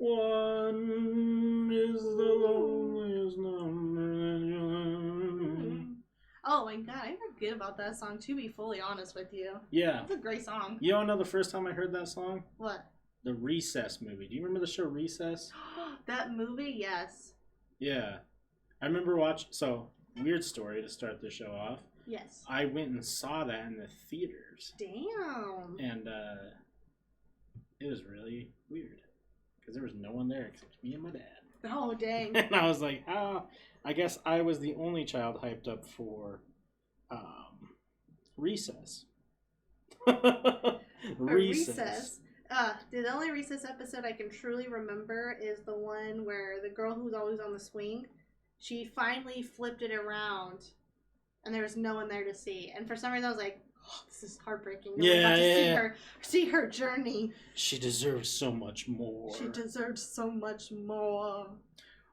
One is the loneliest number that you'll... Oh my god, I forget about that song, to be fully honest with you. Yeah. It's a great song. You don't know the first time I heard that song? What? The Recess movie. Do you remember the show Recess? That movie? Yes. Yeah. I remember watching... So, weird story to start the show off. Yes. I went and saw that in the theaters. Damn. And it was really weird. Because there was no one there except me and my dad. Oh, dang. And I was like, I guess I was the only child hyped up for Recess. Recess. The only Recess episode I can truly remember is the one where the girl who's always on the swing, she finally flipped it around and there was no one there to see. And for some reason I was like, oh, this is heartbreaking. No one got to see her journey. She deserves so much more. She deserves so much more.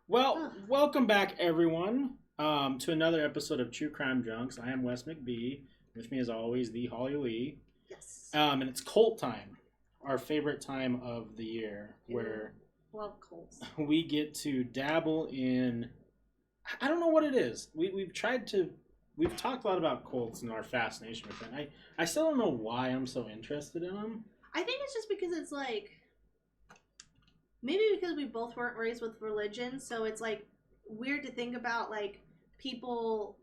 Well, welcome back, everyone, to another episode of True Crime Drunks. I am Wes McBee. With me, as always, the Holly Lee. Yes. And it's Colt time, our favorite time of the year, where love Colts. We get to dabble in. I don't know what it is. We've talked a lot about Colts and our fascination with them. I still don't know why I'm so interested in them. I think it's just because it's like, maybe because we both weren't raised with religion, so it's like weird to think about like people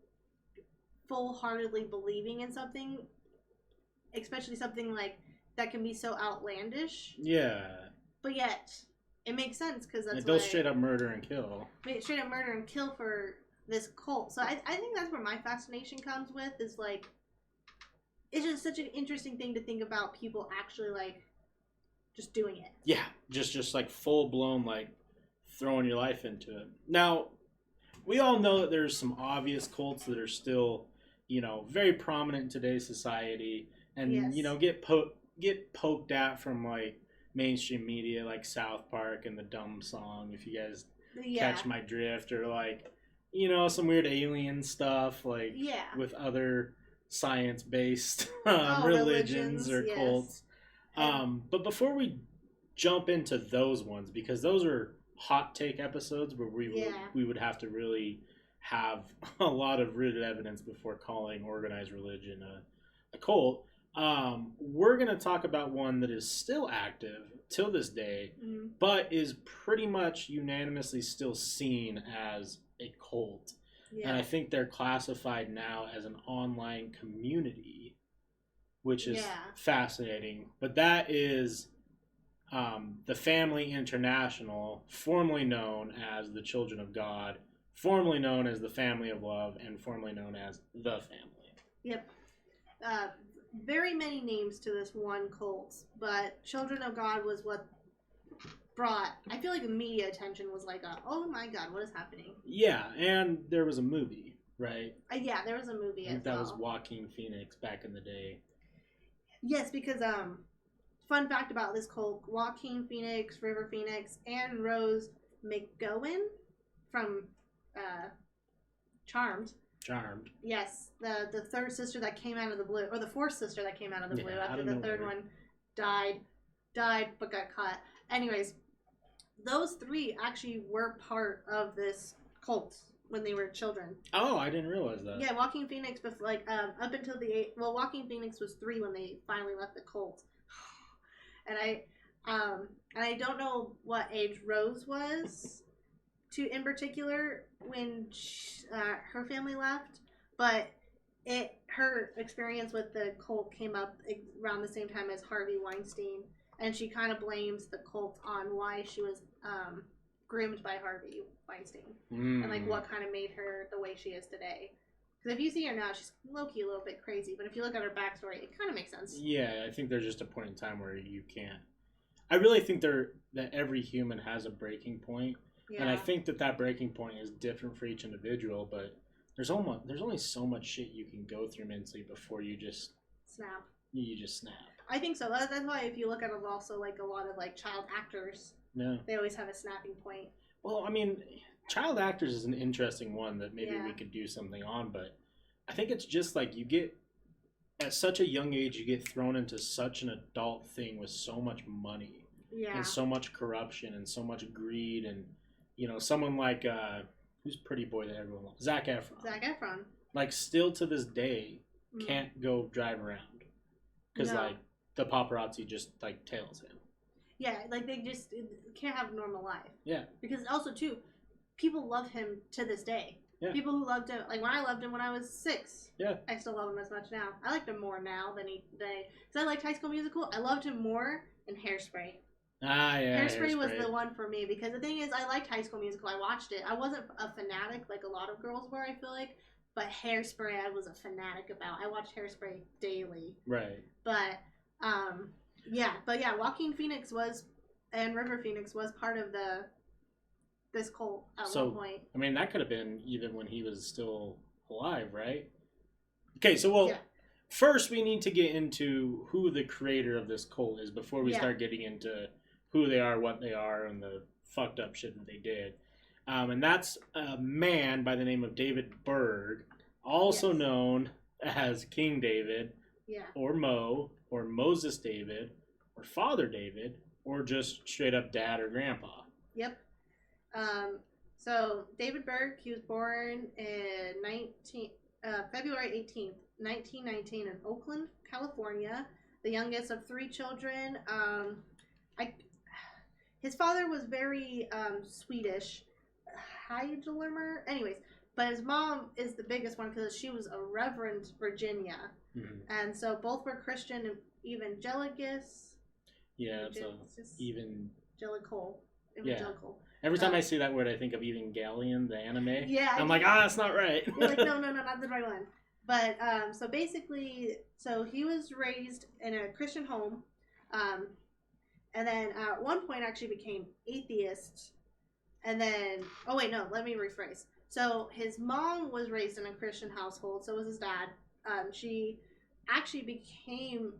full-heartedly believing in something, especially something like that can be so outlandish. Yeah. But yet, it makes sense because that's they'll straight up murder and kill. Straight up murder and kill for this cult. So I think that's where my fascination comes with, is like, it's just such an interesting thing to think about people actually like just doing it. Yeah, just like full blown like throwing your life into it. Now, we all know that there's some obvious cults that are still, very prominent in today's society, and yes. Get poked at from like mainstream media, like South Park and the Dumb Song, if you guys catch my drift, or like some weird alien stuff, like with other science-based religions or cults. But before we jump into those ones, because those are hot take episodes where we would have to really have a lot of rooted evidence before calling organized religion a cult. We're going to talk about one that is still active till this day, but is pretty much unanimously still seen as a cult. Yeah. And I think they're classified now as an online community, which is fascinating. But that is the Family International, formerly known as the Children of God, formerly known as the Family of Love, and formerly known as the Family. Yep. Very many names to this one cult, but Children of God was what brought, I feel like the media attention was like, oh my god, what is happening? Yeah, and there was a movie, right? Yeah, there was a movie as that well. Was Joaquin Phoenix back in the day. Yes, because fun fact about this cult, Joaquin Phoenix, River Phoenix, and Rose McGowan from Charmed. Yes, the third sister that came out of the blue, or the fourth sister that came out of the blue after the third one died but got caught. Anyways, those three actually were part of this cult when they were children. Oh, I didn't realize that. Yeah, Joaquin Phoenix, up until Joaquin Phoenix was 3 when they finally left the cult. And I don't know what age Rose was in particular when her family left, but her experience with the cult came up around the same time as Harvey Weinstein, and she kind of blames the cult on why she was groomed by Harvey Weinstein, and like what kind of made her the way she is today. Because if you see her now, she's low-key a little bit crazy, but if you look at her backstory, it kind of makes sense. Yeah, I think there's just a point in time where you can't. I really think that every human has a breaking point. Yeah. And I think that breaking point is different for each individual, but there's only so much shit you can go through mentally before you just snap. You just snap. I think so. That's why if you look at it also, like a lot of like child actors, they always have a snapping point. Well, I mean, child actors is an interesting one that maybe we could do something on, but I think it's just like you get, at such a young age, you get thrown into such an adult thing with so much money. and so much corruption and so much greed, and someone like who's pretty boy that everyone loves, Zac Efron. Zac Efron. Like still to this day can't go drive around because like the paparazzi just like tails him. Yeah, like they just can't have a normal life. Yeah. Because also too, people love him to this day. Yeah. People who loved him, like when I loved him when I was 6. Yeah. I still love him as much now. I liked him more now than because I liked High School Musical. I loved him more in Hairspray. Ah, yeah. Hairspray was the one for me because the thing is, I liked High School Musical. I watched it. I wasn't a fanatic like a lot of girls were, I feel like. But Hairspray, I was a fanatic about. I watched Hairspray daily. Right. But, Joaquin Phoenix and River Phoenix was part of this cult at one point. I mean, that could have been even when he was still alive, right? Okay, so first we need to get into who the creator of this cult is before we start getting into who they are, what they are, and the fucked up shit that they did. And that's a man by the name of David Berg, also known as King David, or Mo, or Moses David, or Father David, or just straight up dad or grandpa. Yep. So David Berg, he was born in February 18th, 1919 in Oakland, California, the youngest of 3 children. His father was very Swedish, Heidelberger. Anyways, but his mom is the biggest one because she was a Reverend Virginia, and so both were Christian and evangelicus. Yeah, it's evangelical. Evangelical. Every time I see that word, I think of Evangelion, the anime. Yeah, I'm like, that's not right. You're like, no, not the right one. But so basically, he was raised in a Christian home, and then at one point actually became atheist. And then, let me rephrase. So his mom was raised in a Christian household, so was his dad. She actually became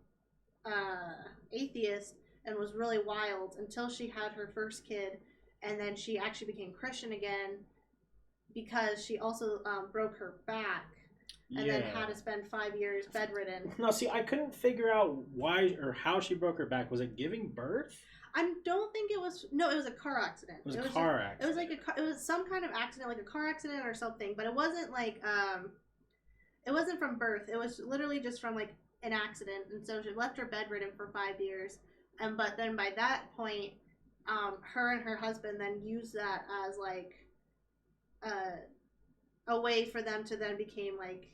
atheist and was really wild until she had her first kid, and then she actually became Christian again because she also broke her back and then had to spend 5 years bedridden. No, see, I couldn't figure out why or how she broke her back. Was it giving birth? I don't think it was. No, it was a car accident. It was a car accident. It was like it was some kind of accident, like a car accident or something. But it wasn't like it wasn't from birth. It was literally just from like an accident, and so she left her bedridden for 5 years. But then by that point, her and her husband then used that as like a way for them to then become like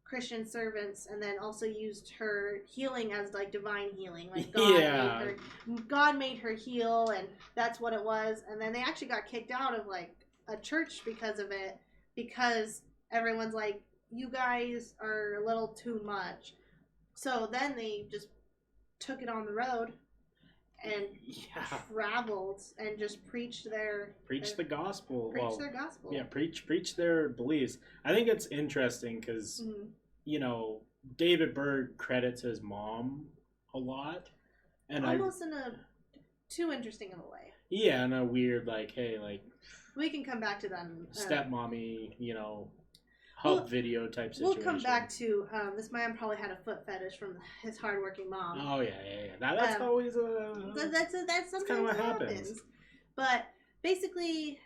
Christian servants, and then also used her healing as like divine healing, like God made her heal, and that's what it was. And then they actually got kicked out of like a church because of it, because everyone's like, you guys are a little too much. So then they just took it on the road and traveled and just preached the gospel. Their gospel. Yeah, preach their beliefs. I think it's interesting because David Berg credits his mom a lot, and almost in a too interesting of a way. Yeah, in a weird like, hey, like we can come back to that. Stepmommy, hub video type situation. We'll come back to this man probably had a foot fetish from his hardworking mom. Oh yeah. That's always that's something kind of what happens. But basically,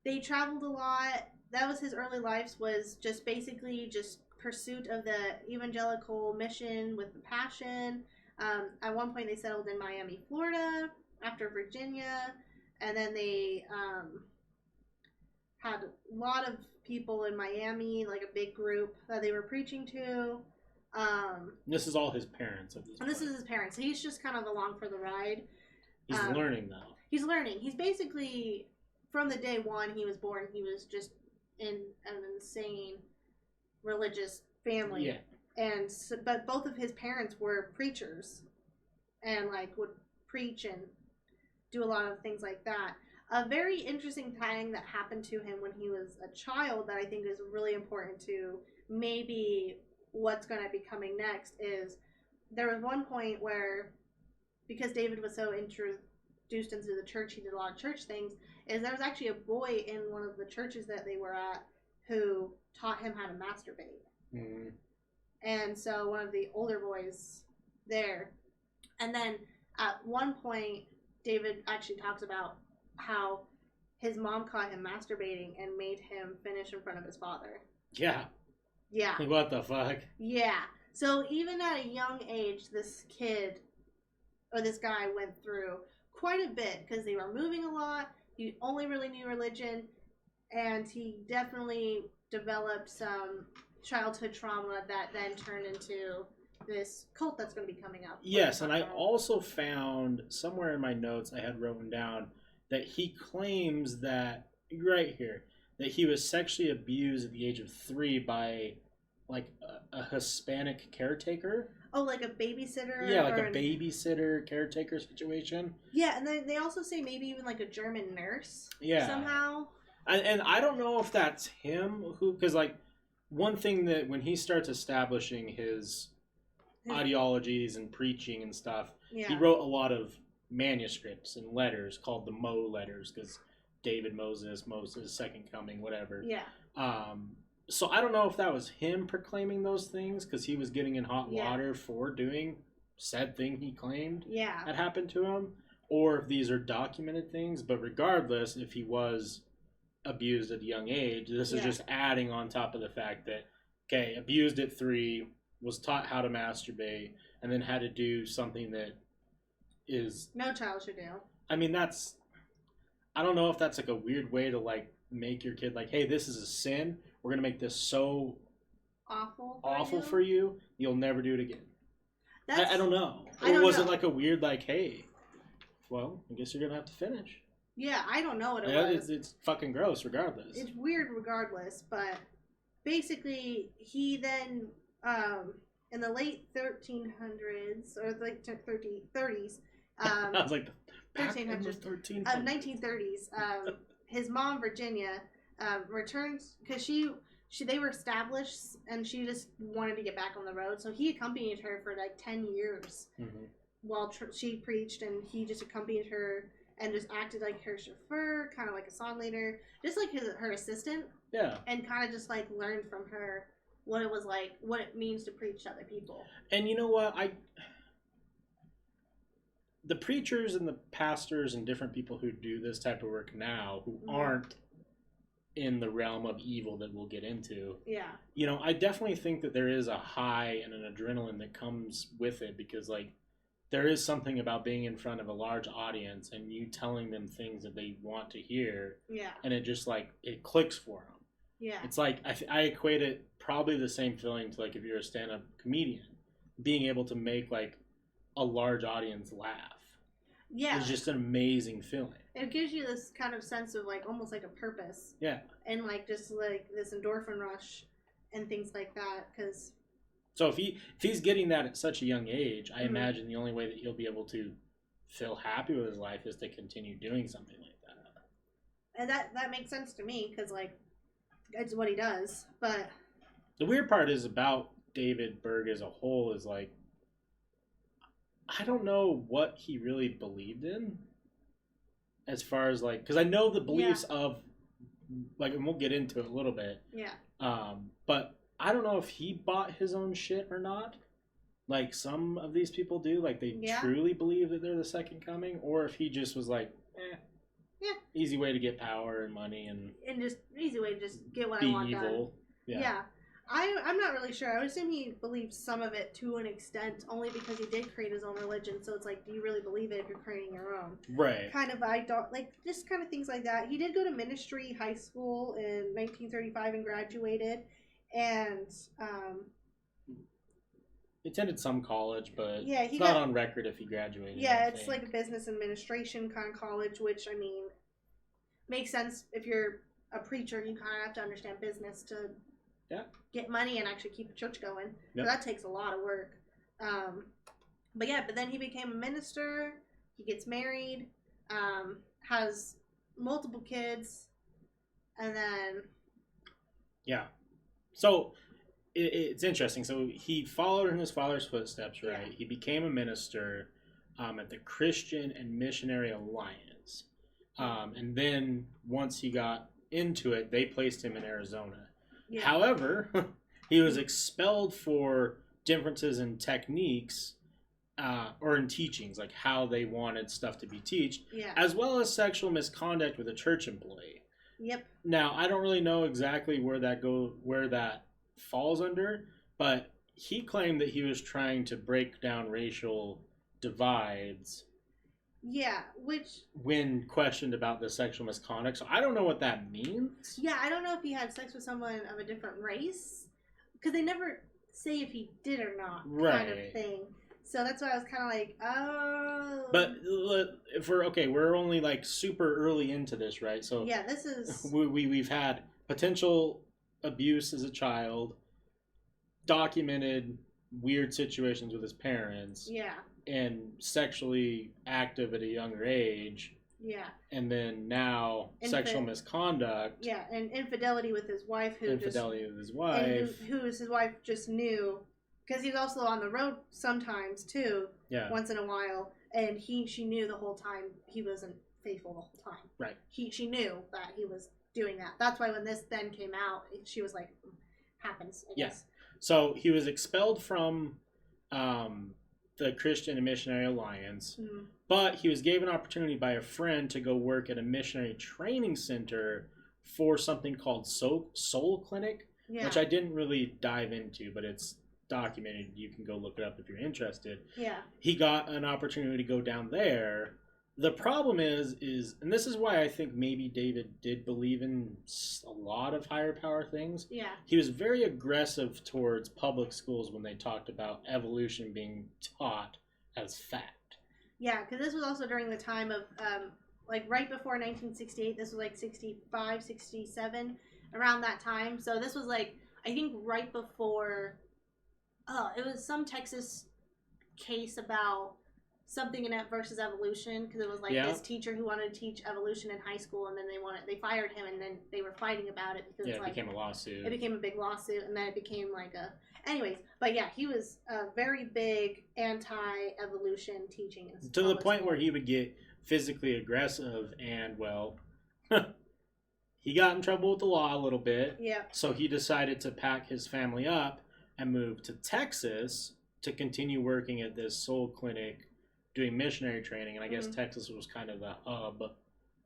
they traveled a lot. That was his early life, was just basically just pursuit of the evangelical mission with passion. At one point, they settled in Miami, Florida, after Virginia, and then they had a lot of people in Miami, like a big group that they were preaching to. This is all his parents. This is his parents. He's just kind of along for the ride. He's learning, though. He's learning. He's basically, from the day one he was born, he was just in an insane religious family. Yeah. But both of his parents were preachers and like would preach and do a lot of things like that. A very interesting thing that happened to him when he was a child that I think is really important to maybe what's going to be coming next is there was one point where, because David was so introduced into the church, he did a lot of church things, is there was actually a boy in one of the churches that they were at who taught him how to masturbate. Mm-hmm. And so one of the older boys there. And then at one point, David actually talks about how his mom caught him masturbating and made him finish in front of his father. Yeah. Yeah. Like, what the fuck? Yeah. So even at a young age, this kid, or this guy, went through quite a bit because they were moving a lot. He only really knew religion, and he definitely developed some childhood trauma that then turned into this cult that's going to be coming up. Yes, and I also found somewhere in my notes I had written down that he claims that, right here, that he was sexually abused at the age of 3 by like a Hispanic caretaker. Oh, like a babysitter? Yeah, like a babysitter caretaker situation. Yeah, and then they also say maybe even like a German nurse. Yeah. Somehow. And I don't know if that's him because like one thing that when he starts establishing his ideologies and preaching and stuff, he wrote a lot of manuscripts and letters called the Mo letters because David, Moses, Second Coming, whatever. Yeah. So I don't know if that was him proclaiming those things because he was getting in hot water for doing said thing he claimed had happened to him, or if these are documented things. But regardless, if he was abused at a young age, this is just adding on top of the fact that, okay, abused at 3, was taught how to masturbate, and then had to do something that is... no child should do. I mean, that's... I don't know if that's like a weird way to like make your kid like, hey, this is a sin. We're going to make this so awful for you. You'll never do it again. I don't know. Or was it like a weird like, hey, well, I guess you're going to have to finish. Yeah, I don't know what it was. It's fucking gross regardless. It's weird regardless, but basically he then, in the late 1300s, or like 30s, I was like, 1300s, 1930s, his mom, Virginia, returned because they were established and she just wanted to get back on the road. So he accompanied her for like 10 years while she preached, and he just accompanied her and just acted like her chauffeur, kind of like a song leader, just like her assistant. Yeah. And kind of just like learned from her what it was like, what it means to preach to other people. And you know what? The preachers and the pastors and different people who do this type of work now, who aren't in the realm of evil that we'll get into. Yeah. You know, I definitely think that there is a high and an adrenaline that comes with it because, like, there is something about being in front of a large audience and you telling them things that they want to hear. Yeah. And it just, like, it clicks for them. Yeah. It's like, I equate it probably the same feeling to, like, if you're a stand-up comedian. Being able to make, like, a large audience laugh. Yeah. It's just an amazing feeling. It gives you this kind of sense of, like, almost like a purpose. Yeah. And, like, just, like, this endorphin rush and things like that, because... So if he's getting that at such a young age, I imagine the only way that he'll be able to feel happy with his life is to continue doing something like that. And that makes sense to me, because, like, it's what he does, but... The weird part is about David Berg as a whole is, like, I don't know what he really believed in as far as, like, because I know the beliefs of, like, and we'll get into it a little bit. Yeah. But I don't know if he bought his own shit or not. Like some of these people do. Like, they truly believe that they're the second coming. Or if he just was like, easy way to get power and money. And just easy way to just get what I want evil. Done. Yeah. I'm not really sure. I would assume he believes some of it to an extent, only because he did create his own religion. So it's like, do you really believe it if you're creating your own? Right. Kind of, I don't, like, just kind of things like that. He did go to ministry high school in 1935 and graduated. And, he attended some college, but it's not on record if he graduated. Yeah, it's like a business administration kind of college, which, I mean, makes sense. If you're a preacher, you kind of have to understand business to get money and actually keep a church going. Yep. So that takes a lot of work. But then he became a minister. He gets married, has multiple kids, and then... Yeah. So, it's interesting. So, he followed in his father's footsteps, right? Yeah. He became a minister at the Christian and Missionary Alliance. And then, once he got into it, they placed him in Arizona. Yeah. However, he was expelled for differences in techniques or in teachings, like how they wanted stuff to be taught, Yeah. as well as sexual misconduct with a church employee. Yep. Now, I don't really know exactly where that falls under, but he claimed that he was trying to break down racial divides. Yeah, which... when questioned about the sexual misconduct. So I don't know what that means. Yeah, I don't know if he had sex with someone of a different race. Because they never say if he did or not, kind of thing. So that's why I was kind of like, oh. But if we're only like super early into this, right? So yeah, this is... We've had potential abuse as a child, documented weird situations with his parents. Yeah. And sexually active at a younger age. Yeah. And then now sexual misconduct. Yeah, and infidelity with his wife. With his wife. Who his wife just knew. Because he's also on the road sometimes, too. Yeah. Once in a while. And she knew the whole time he wasn't faithful the whole time. Right. She knew that he was doing that. That's why when this then came out, she was like, happens, I guess. So he was expelled from... the Christian and Missionary Alliance, but he was given an opportunity by a friend to go work at a missionary training center for something called Soul Clinic, which I didn't really dive into, but it's documented. You can go look it up if you're interested. Yeah. He got an opportunity to go down there. The problem is, and this is why I think maybe David did believe in a lot of higher power things. Yeah. He was very aggressive towards public schools when they talked about evolution being taught as fact. Yeah, because this was also during the time of, like, right before 1968. This was, like, 65, 67, around that time. So this was, like, I think right before, it was some Texas case about... something in it versus evolution, because it was like this teacher who wanted to teach evolution in high school, and then they fired him, and then they were fighting about it because it became a lawsuit. It became a big lawsuit, and then it became like a... Anyways, but yeah, he was a very big anti-evolution teaching. To the point where he would get physically aggressive, and he got in trouble with the law a little bit. Yeah. So he decided to pack his family up and move to Texas to continue working at this soul clinic, doing missionary training, and I guess Texas was kind of the hub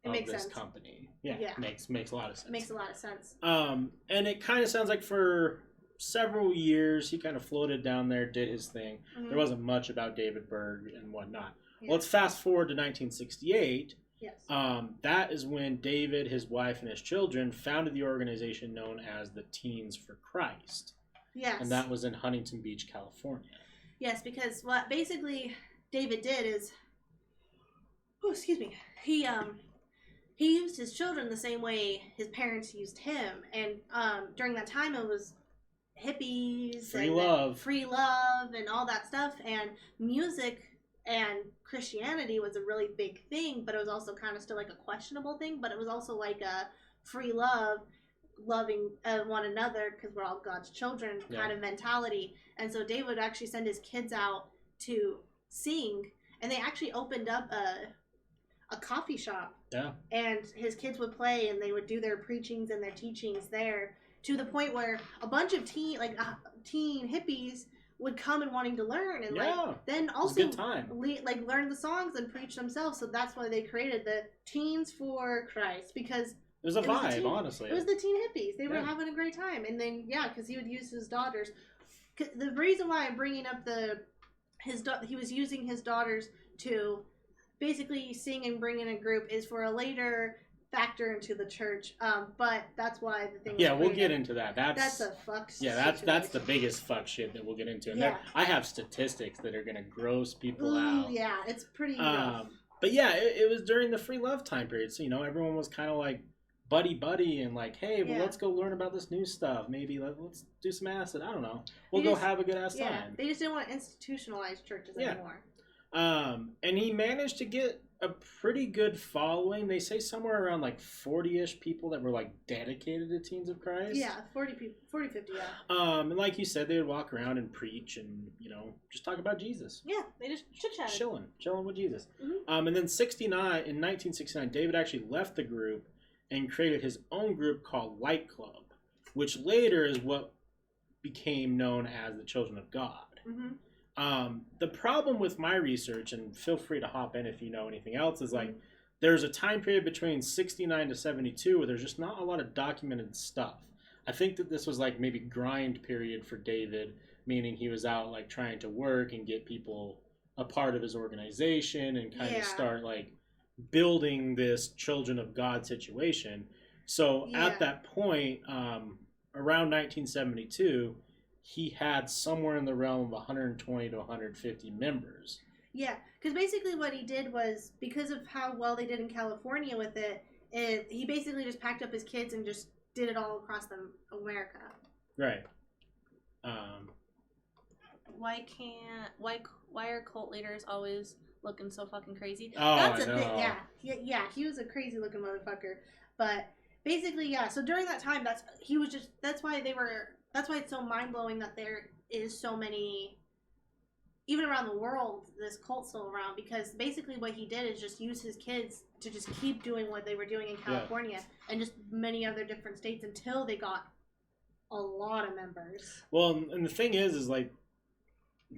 of this company. Yeah, makes a lot of sense. It makes a lot of sense. And it kind of sounds like for several years he kind of floated down there, did his thing. There wasn't much about David Berg and whatnot. Yeah. Well, let's fast forward to 1968. Yes. That is when David, his wife, and his children founded the organization known as the Teens for Christ. Yes. And that was in Huntington Beach, California. Yes, because what basically David did is, he used his children the same way his parents used him, and during that time it was hippies, free love, and all that stuff, and music and Christianity was a really big thing, but it was also kind of still like a questionable thing, but it was also like a free love, loving one another because we're all God's children kind of mentality. And so David would actually send his kids out to sing, and they actually opened up a coffee shop. Yeah. And his kids would play, and they would do their preachings and their teachings there, to the point where a bunch of teen hippies would come and wanting to learn, and then also learn the songs and preach themselves. So that's why they created the Teens for Christ, because it was a vibe, honestly. It was the teen hippies. They were having a great time. And then, because he would use his daughters. The reason why I'm bringing up he was using his daughters to basically sing and bring in a group is for a later factor into the church. But that's why the thing. Yeah, we'll get into that. That's a fuck. Yeah, that's the biggest fuck shit that we'll get into. And I have statistics that are gonna gross people out. Yeah, it's pretty rough. But yeah, it was during the free love time period. So everyone was kind of like buddy and like, hey, well, let's go learn about this new stuff. Maybe let's do some acid. I don't know. We'll go have a good ass time. They just didn't want to institutionalize churches anymore. And he managed to get a pretty good following. They say somewhere around like 40-ish people that were like dedicated to Teens of Christ. Yeah, 40, 50, yeah. And like you said, they would walk around and preach and, just talk about Jesus. Yeah, they just chit-chatted. Chilling with Jesus. Mm-hmm. And then in 1969, David actually left the group and created his own group called Light Club, which later is what became known as the Children of God. The problem with my research, and feel free to hop in if you know anything else, is like there's a time period between 69 to 72 where there's just not a lot of documented stuff. I think that this was like maybe grind period for David, meaning he was out like trying to work and get people a part of his organization and kind of start like building this Children of God situation. So at that point, around 1972, he had somewhere in the realm of 120 to 150 members. Yeah, because basically what he did was, because of how well they did in California with it, he basically just packed up his kids and just did it all across America. Right. Why are cult leaders always looking so fucking crazy? Oh, That's a thing. Yeah. He was a crazy looking motherfucker. But basically, yeah. So during that time, that's why it's so mind blowing that there is so many, even around the world, this cult's still around, because basically what he did is just use his kids to just keep doing what they were doing in California and just many other different states until they got a lot of members. Well, and the thing is like,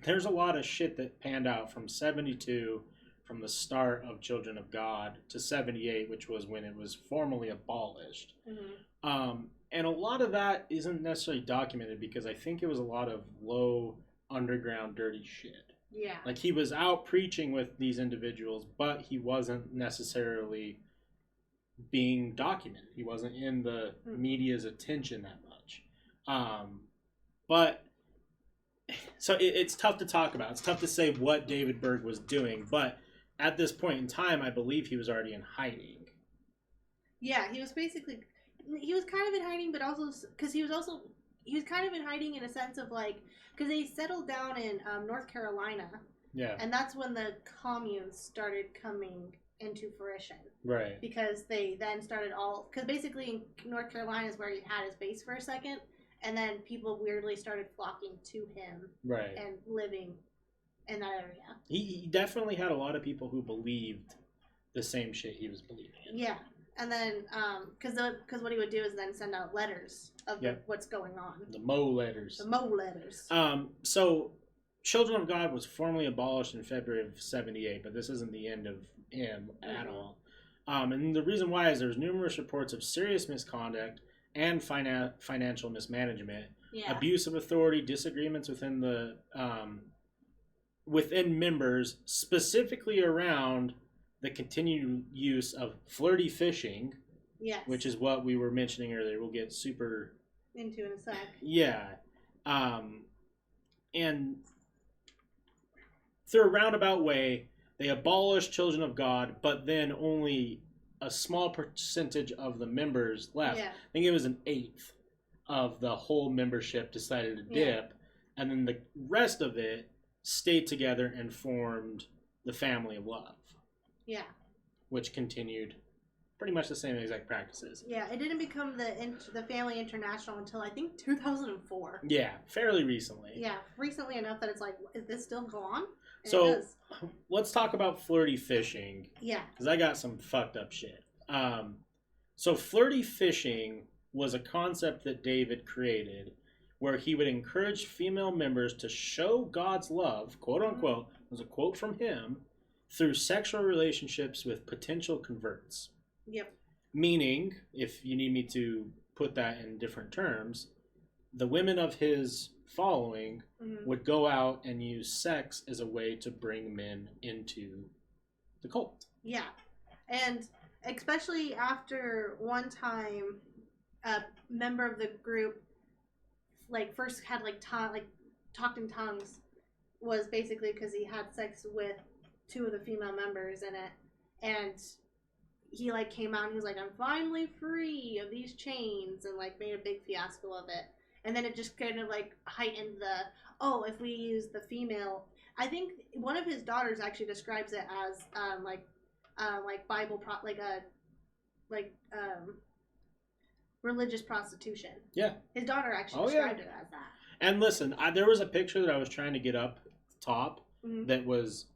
there's a lot of shit that panned out from 72, from the start of Children of God, to 78, which was when it was formally abolished. Mm-hmm. And a lot of that isn't necessarily documented because I think it was a lot of low underground dirty shit. Yeah. Like he was out preaching with these individuals, but he wasn't necessarily being documented. He wasn't in the media's attention that much. But so it's tough to talk about. It's tough to say what David Berg was doing, but at this point in time, I believe he was already in hiding. Yeah, he was kind of in hiding, but also because he was kind of in hiding in a sense of like, because they settled down in North Carolina. Yeah. And that's when the communes started coming into fruition. Right. Because they then started because basically in North Carolina is where he had his base for a second, and then people weirdly started flocking to him. Right. And living in that area. He definitely had a lot of people who believed the same shit he was believing in. Yeah. And then, because what he would do is then send out letters of what's going on. The Mo letters. So, Children of God was formally abolished in February of 78, but this isn't the end of him at all. And the reason why is there's numerous reports of serious misconduct and financial mismanagement, abuse of authority, disagreements within the within members, specifically around the continued use of flirty fishing, which is what we were mentioning earlier. We'll get super into in a sec. Yeah. And through a roundabout way, they abolished Children of God, but then only a small percentage of the members left. Yeah. I think it was an eighth of the whole membership decided to dip, and then the rest of it stayed together and formed the Family of Love. Yeah. Which continued pretty much the same exact practices. Yeah, it didn't become the Family International until I think 2004. Yeah, fairly recently. Yeah, recently enough that it's like, is this still go on? And so let's talk about flirty fishing. Yeah. Because I got some fucked up shit. So flirty fishing was a concept that David created where he would encourage female members to show God's love, quote unquote, was a quote from him, through sexual relationships with potential converts. Yep. Meaning, if you need me to put that in different terms, the women of his following would go out and use sex as a way to bring men into the cult. Yeah. And especially after one time a member of the group first had talked in tongues, was basically because he had sex with two of the female members in it, and he came out and he was like, I'm finally free of these chains, and made a big fiasco of it. And then it just kind of heightened if we use the female, I think one of his daughters actually describes it as Bible religious prostitution. Yeah. His daughter actually described it as that. And listen, there was a picture that I was trying to get up top that was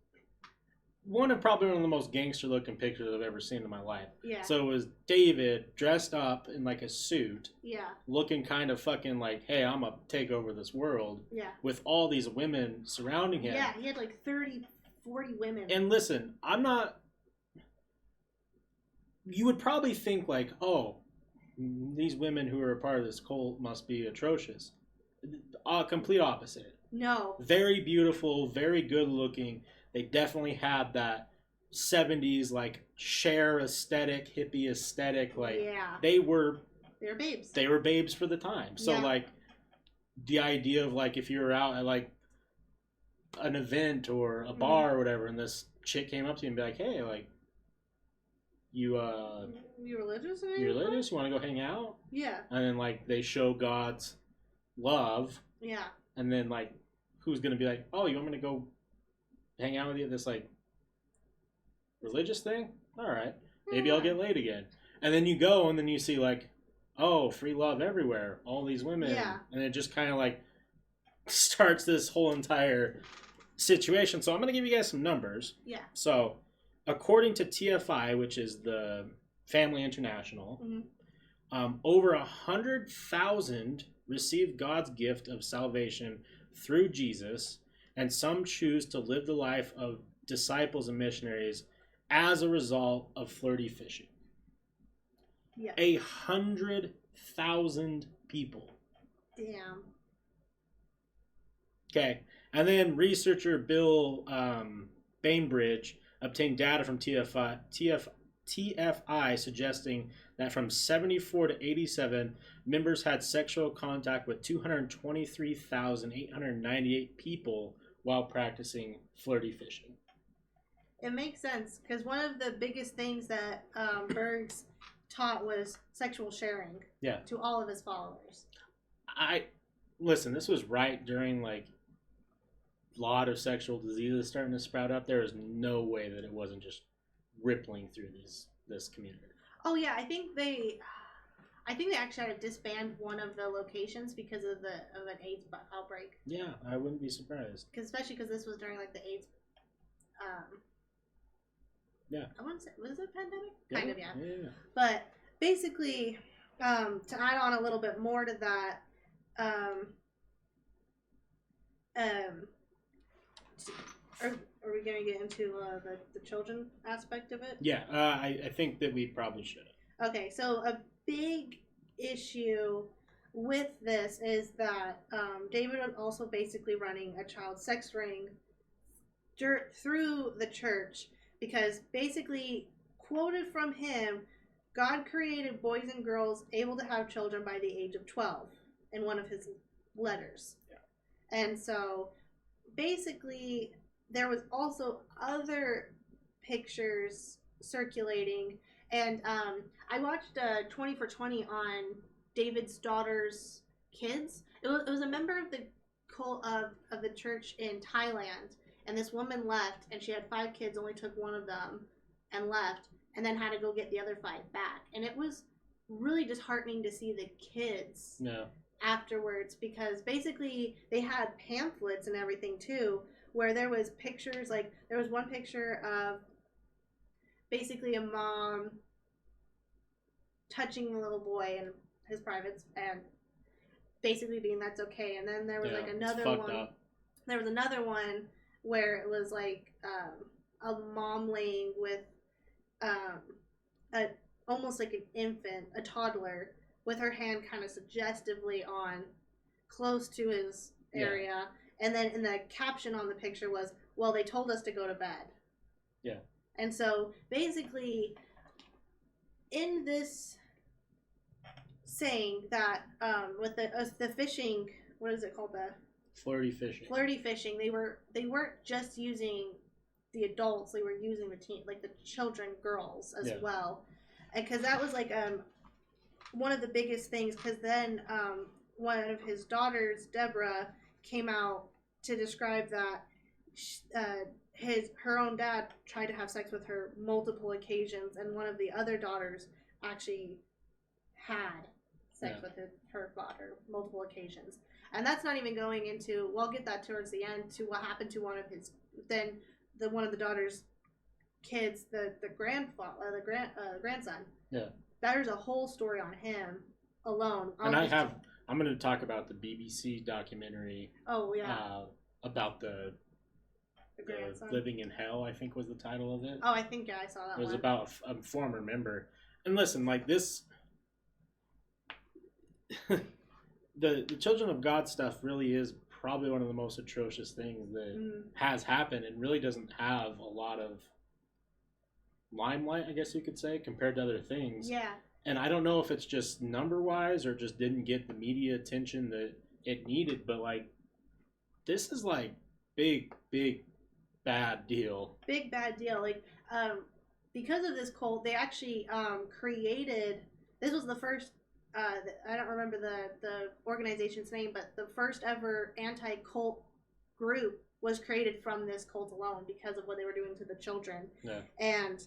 one of the most gangster looking pictures I've ever seen in my life. Yeah. So it was David dressed up in like a suit. Yeah. Looking kind of fucking like, hey, I'm gonna take over this world. Yeah. With all these women surrounding him. Yeah, he had like 30, 40 women. And listen, I'm not... You would probably think like, oh, these women who are a part of this cult must be atrocious. Complete opposite. No. Very beautiful, very good looking. They definitely had that 70s like Cher aesthetic, hippie aesthetic. Like they were babes. They were babes for the time. So like the idea of like if you were out at like an event or a bar or whatever, and this chick came up to you and be like, hey, like you religious? You religious? You want to go hang out? Yeah. And then like they show God's love. Yeah. And then like who's gonna be like, oh, you want me to go hang out with you at this like religious thing? All right, maybe I'll get laid again. And then you go and then you see like, oh, free love everywhere, all these women. Yeah. And it just kind of like starts this whole entire situation. So I'm gonna give you guys some numbers. Yeah. So according to TFI, which is the Family International, over 100,000 received God's gift of salvation through Jesus, and some choose to live the life of disciples and missionaries as a result of flirty fishing. Yeah. 100,000 people. Damn. Okay. And then researcher Bill Bainbridge obtained data from TFI suggesting that from 74 to 87, members had sexual contact with 223,898 people while practicing flirty fishing. It makes sense, because one of the biggest things that Bergs taught was sexual sharing to all of his followers. Listen, this was right during like a lot of sexual diseases starting to sprout up. There is no way that it wasn't just rippling through this community. Oh yeah, I think they actually had to disband one of the locations because of an AIDS outbreak. Yeah, I wouldn't be surprised. Especially because this was during like the AIDS. Yeah. I want to say, was it a pandemic? Kind of, yeah. But basically, to add on a little bit more to that, are we going to get into the children aspect of it? Yeah, I think that we probably should. Okay, so a big issue with this is that David was also basically running a child sex ring through the church, because basically, quoted from him, God created boys and girls able to have children by the age of 12 in one of his letters. Yeah. And so basically there was also other pictures circulating, and I watched 20 for 20 on David's daughter's kids. It was a member of the cult of the church in Thailand, and this woman left, and she had 5 kids, only took one of them and left, and then had to go get the other 5 back. And it was really disheartening to see the kids afterwards, because basically they had pamphlets and everything too, where there was pictures, like there was one picture of basically a mom touching the little boy in his privates and basically being that's okay. And then there was like another one. Up. There was another one where it was like a mom laying with almost like an infant, a toddler, with her hand kind of suggestively on close to his area. And then in the caption on the picture was, well, they told us to go to bed. Yeah. And so basically in this saying that with the fishing, what is it called? The flirty fishing. Flirty fishing. They weren't just using the adults, they were using the like the children, girls as well. And because that was like one of the biggest things, because then one of his daughters, Deborah, came out to describe that her own dad tried to have sex with her multiple occasions, and one of the other daughters actually had sex with her daughter multiple occasions. And that's not even going into, we'll get that towards the end, to what happened to one of his, then one of the daughters kids, the grandson. Yeah. There's a whole story on him alone. I'm going to talk about the BBC documentary. Oh yeah. About the Living in Hell, I think was the title of it. Oh, I think I saw that. It was about a former member. And listen, like this, the Children of God stuff really is probably one of the most atrocious things that has happened, and really doesn't have a lot of limelight, I guess you could say, compared to other things. Yeah. And I don't know if it's just number wise or just didn't get the media attention that it needed, but like this is like big bad deal. Big bad deal. Like because of this cult, they actually created. This was the first. I don't remember the organization's name, but the first ever anti-cult group was created from this cult alone because of what they were doing to the children. Yeah. And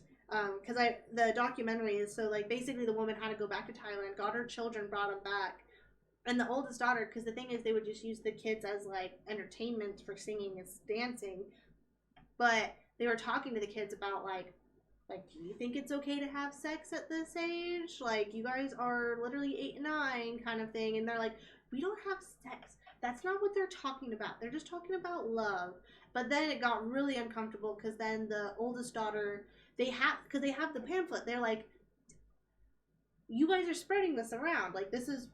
because the documentary is so like basically the woman had to go back to Thailand, got her children, brought them back, and the oldest daughter. Because the thing is, they would just use the kids as like entertainment for singing and dancing, but they were talking to the kids about like, do you think it's okay to have sex at this age? Like, you guys are literally 8 and 9 kind of thing. And they're like, we don't have sex. That's not what they're talking about. They're just talking about love. But then it got really uncomfortable because then the oldest daughter, because they have the pamphlet. They're like, you guys are spreading this around. Like, this is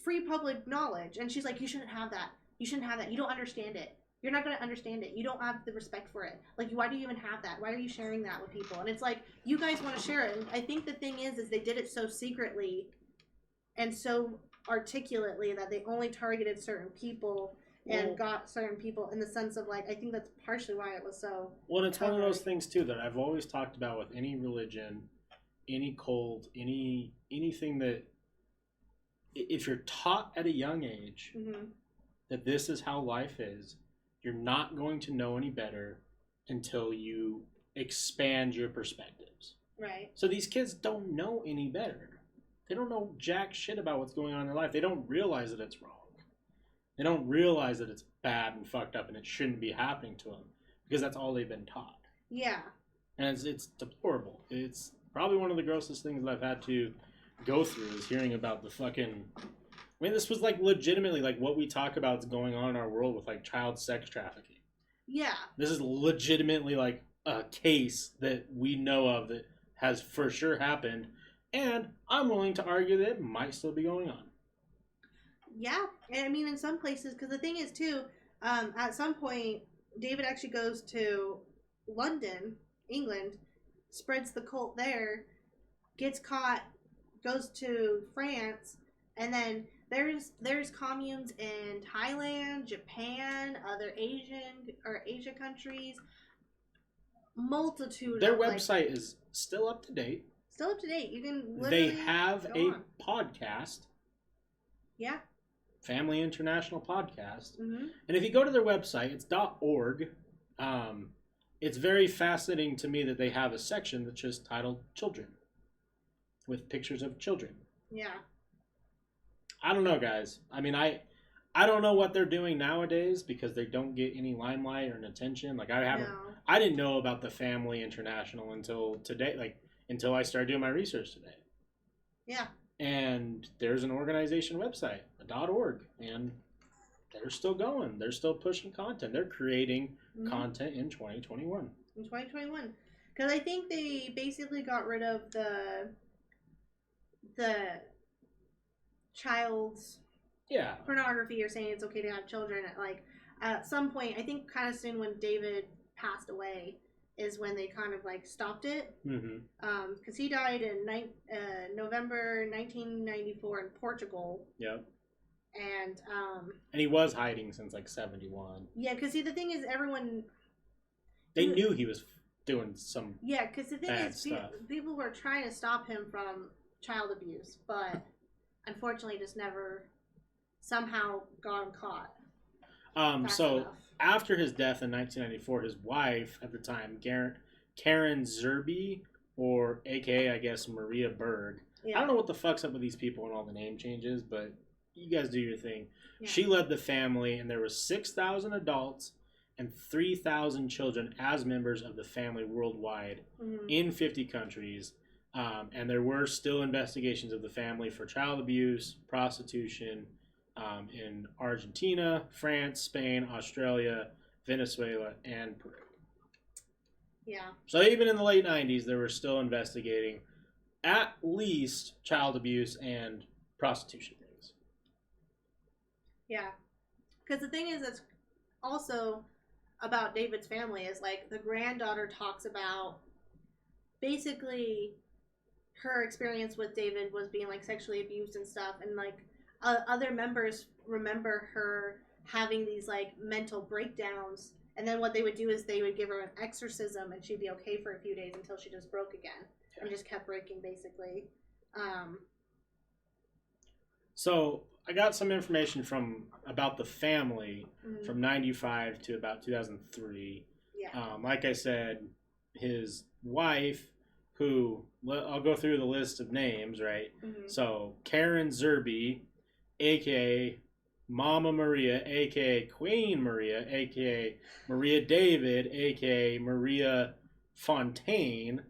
free public knowledge. And she's like, you shouldn't have that. You shouldn't have that. You don't understand it. You're not going to understand it. You don't have the respect for it. Like, why do you even have that? Why are you sharing that with people? And it's like, you guys want to share it. And I think the thing is they did it so secretly and so articulately that they only targeted certain people and got certain people in the sense of, like, I think that's partially why it was so... Well, it's one of those things, too, that I've always talked about with any religion, any cult, anything that... If you're taught at a young age that this is how life is, you're not going to know any better until you expand your perspectives. Right. So these kids don't know any better. They don't know jack shit about what's going on in their life. They don't realize that it's wrong. They don't realize that it's bad and fucked up and it shouldn't be happening to them because that's all they've been taught. Yeah. And it's deplorable. It's probably one of the grossest things that I've had to go through is hearing about the fucking... I mean, this was, like, legitimately, like, what we talk about is going on in our world with, like, child sex trafficking. Yeah. This is legitimately, like, a case that we know of that has for sure happened, and I'm willing to argue that it might still be going on. Yeah. And, I mean, in some places, because the thing is, too, at some point, David actually goes to London, England, spreads the cult there, gets caught, goes to France, and then... There's communes in Thailand, Japan, other Asia countries. Multitude. Their website is still up to date. Still up to date. You can literally. They have a podcast. Yeah. Family International Podcast. Mm-hmm. And if you go to their website, it's .org. It's very fascinating to me that they have a section that's just titled Children, with pictures of children. Yeah. I don't know, guys. I mean, I don't know what they're doing nowadays because they don't get any limelight or attention. Like, I didn't know about the Family International until today, like, until I started doing my research today. Yeah. And there's an organization website, .org, and they're still going. They're still pushing content. They're creating content in 2021. In 2021. Because I think they basically got rid of the child's pornography or saying it's okay to have children at some point. I think kind of soon when David passed away is when they kind of like stopped it. Because he died in November 1994 in Portugal. Yep. And he was hiding since like 71. Yeah, because see the thing is they knew he was doing some because the thing is people were trying to stop him from child abuse, but unfortunately just never somehow got him caught. So enough. After his death in 1994, his wife at the time, Karen Zerby, or aka I guess Maria Berg. I don't know what the fuck's up with these people and all the name changes, but you guys do your thing. Yeah. She led the family, and there was 6,000 adults and 3,000 children as members of the family worldwide in 50 countries. And there were still investigations of the family for child abuse, prostitution in Argentina, France, Spain, Australia, Venezuela, and Peru. Yeah. So even in the late 90s, they were still investigating at least child abuse and prostitution things. Yeah. Because the thing is, it's also about David's family is like the granddaughter talks about basically her experience with David was being like sexually abused and stuff, and like other members remember her having these like mental breakdowns, and then what they would do is they would give her an exorcism and she'd be okay for a few days until she just broke again and just kept breaking basically. So I got some information about the family from 95 to about 2003. Yeah. Like I said, his wife, who I'll go through the list of names, right? So Karen Zerby, aka Mama Maria, aka Queen Maria, aka Maria David, aka Maria Fontaine,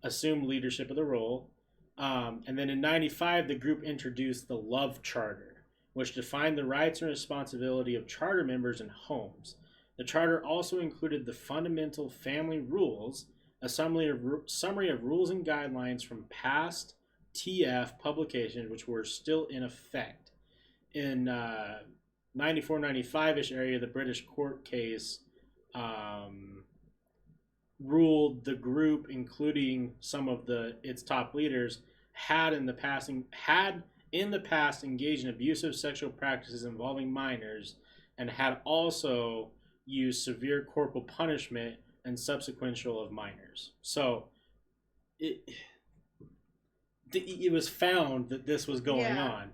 assumed leadership of the role. And then in 95, the group introduced the Love Charter, which defined the rights and responsibility of charter members and homes. The charter also included the fundamental family rules, a summary of rules and guidelines from past TF publications, which were still in effect. In 94-95-ish area, the British court case ruled the group, including some of its top leaders, had in the past engaged in abusive sexual practices involving minors, and had also used severe corporal punishment and subsequential of minors. So it was found that this was going on.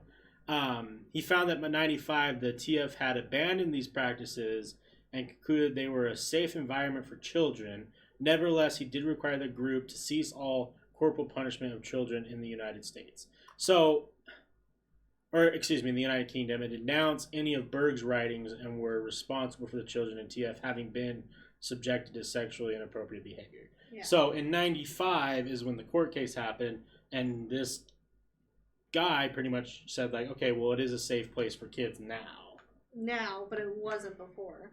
He found that by 95, the TF had abandoned these practices and concluded they were a safe environment for children. Nevertheless, he did require the group to cease all corporal punishment of children in the United States. In the United Kingdom, and denounced any of Berg's writings and were responsible for the children in TF having been subjected to sexually inappropriate behavior. Yeah. So in 95 is when the court case happened, and this guy pretty much said like, okay, well, it is a safe place for kids now. Now, but it wasn't before.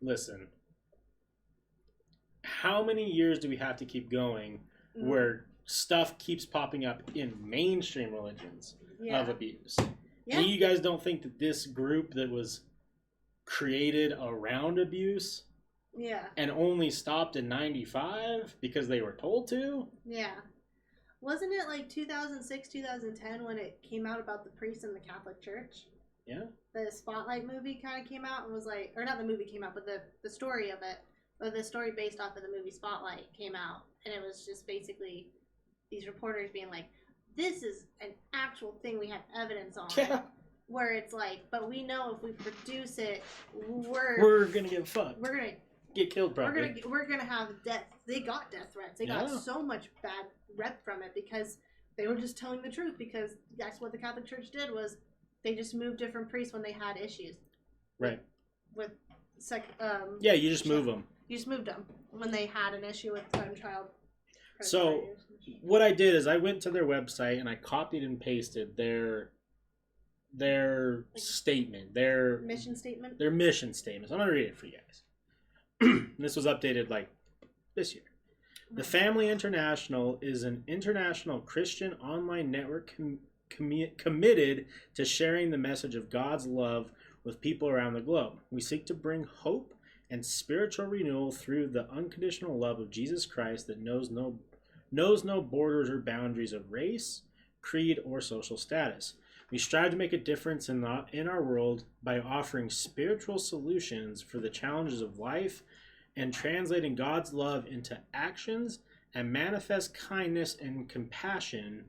Listen. How many years do we have to keep going where stuff keeps popping up in mainstream religions of abuse? Yeah. And you guys don't think that this group that was created around abuse and only stopped in 95 because they were told to? Yeah. Wasn't it like 2006, 2010 when it came out about the priests in the Catholic Church? Yeah. The Spotlight movie kind of came out and was like, or not the movie came out, but the story of it, or the story based off of the movie Spotlight came out, and it was just basically these reporters being like, this is an actual thing we have evidence on. Yeah. Where it's like, but we know if we produce it, we're gonna get fucked. We're gonna get killed probably. We're gonna have death. They got death threats. They got so much bad rep from it because they were just telling the truth, because that's what the Catholic Church did, was they just moved different priests when they had issues. Right. With yeah, you just move them. You just moved them when they had an issue with child. So what I did is I went to their website and I copied and pasted their statement, their mission statement. Their mission statements. I'm gonna read it for you guys. This was updated like this year. The Family International is an international Christian online network committed to sharing the message of God's love with people around the globe. We seek to bring hope and spiritual renewal through the unconditional love of Jesus Christ that knows no borders or boundaries of race, creed, or social status. We strive to make a difference in our world by offering spiritual solutions for the challenges of life and translating God's love into actions and manifest kindness and compassion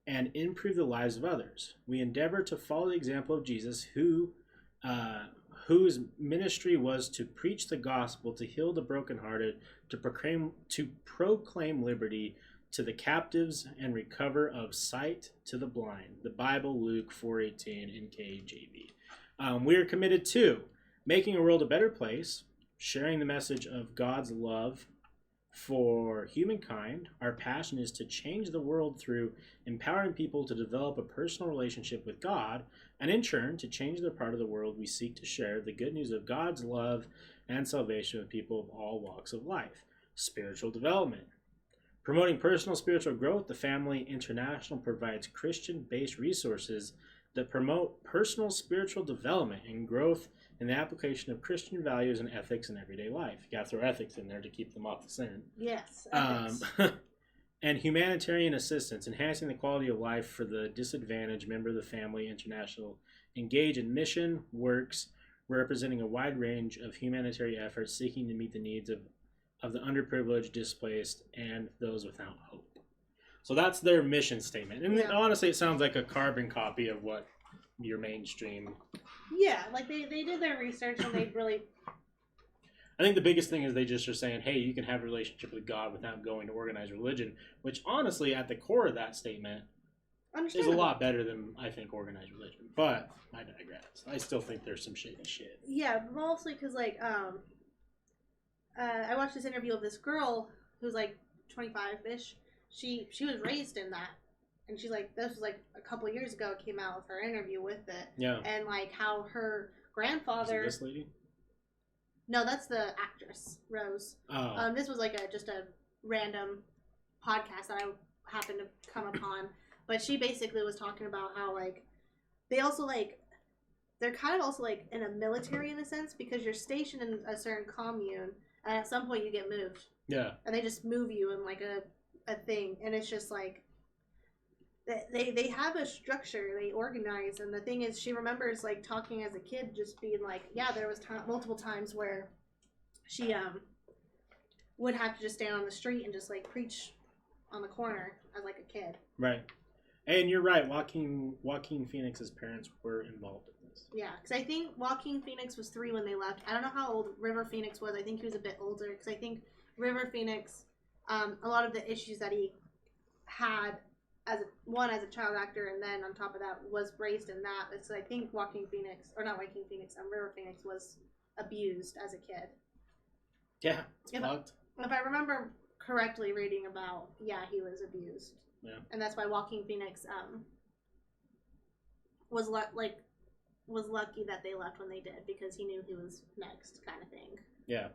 and improve the lives of others. We endeavor to follow the example of Jesus, whose ministry was to preach the gospel, to heal the brokenhearted, to proclaim liberty to the captives and recover of sight to the blind. The Bible, Luke 4:18 in KJV. We are committed to Making a world a better place, sharing the message of God's love for humankind. Our passion is to change the world through empowering people to develop a personal relationship with God, and in turn, to change the part of the world we seek to share the good news of God's love and salvation with people of all walks of life. Spiritual development. Promoting personal spiritual growth, the Family International provides Christian-based resources that promote personal spiritual development and growth in the application of Christian values and ethics in everyday life. You got to throw ethics in there to keep them off the sin. Yes, ethics. And humanitarian assistance, enhancing the quality of life for the disadvantaged. Member of the Family International engage in mission works representing a wide range of humanitarian efforts seeking to meet the needs of the underprivileged, displaced, and those without hope. So that's their mission statement. And honestly, it sounds like a carbon copy of what your mainstream... Yeah, like they did their research and they really... I think the biggest thing is they just are saying, hey, you can have a relationship with God without going to organized religion, which honestly, at the core of that statement, is a lot better than, I think, organized religion. But I digress. I still think there's some shady shit. Yeah, mostly because, like, I watched this interview of this girl who's, like, 25-ish. She was raised in that. And she's like, this was like a couple years ago, it came out with her interview with it. Yeah. And like how her grandfather... Is it this lady? No, that's the actress, Rose. Oh. This was like just a random podcast that I happened to come upon. But she basically was talking about how like, they also like, they're kind of also like in a military in a sense because you're stationed in a certain commune and at some point you get moved. Yeah. And they just move you in like a thing. And it's just like, They have a structure, they organize, and the thing is, she remembers like talking as a kid, just being like, yeah, there was multiple times where she would have to just stand on the street and just like preach on the corner as like a kid. Right, and you're right. Joaquin Phoenix's parents were involved in this. Yeah, because I think Joaquin Phoenix was 3 when they left. I don't know how old River Phoenix was. I think he was a bit older because I think River Phoenix, a lot of the issues that he had. As a child actor, and then on top of that was raised in that. So I think River Phoenix was abused as a kid. Yeah, it's fucked. If I remember correctly, reading about, he was abused. Yeah, and that's why Joaquin Phoenix was lucky that they left when they did because he knew he was next, kind of thing. Yeah.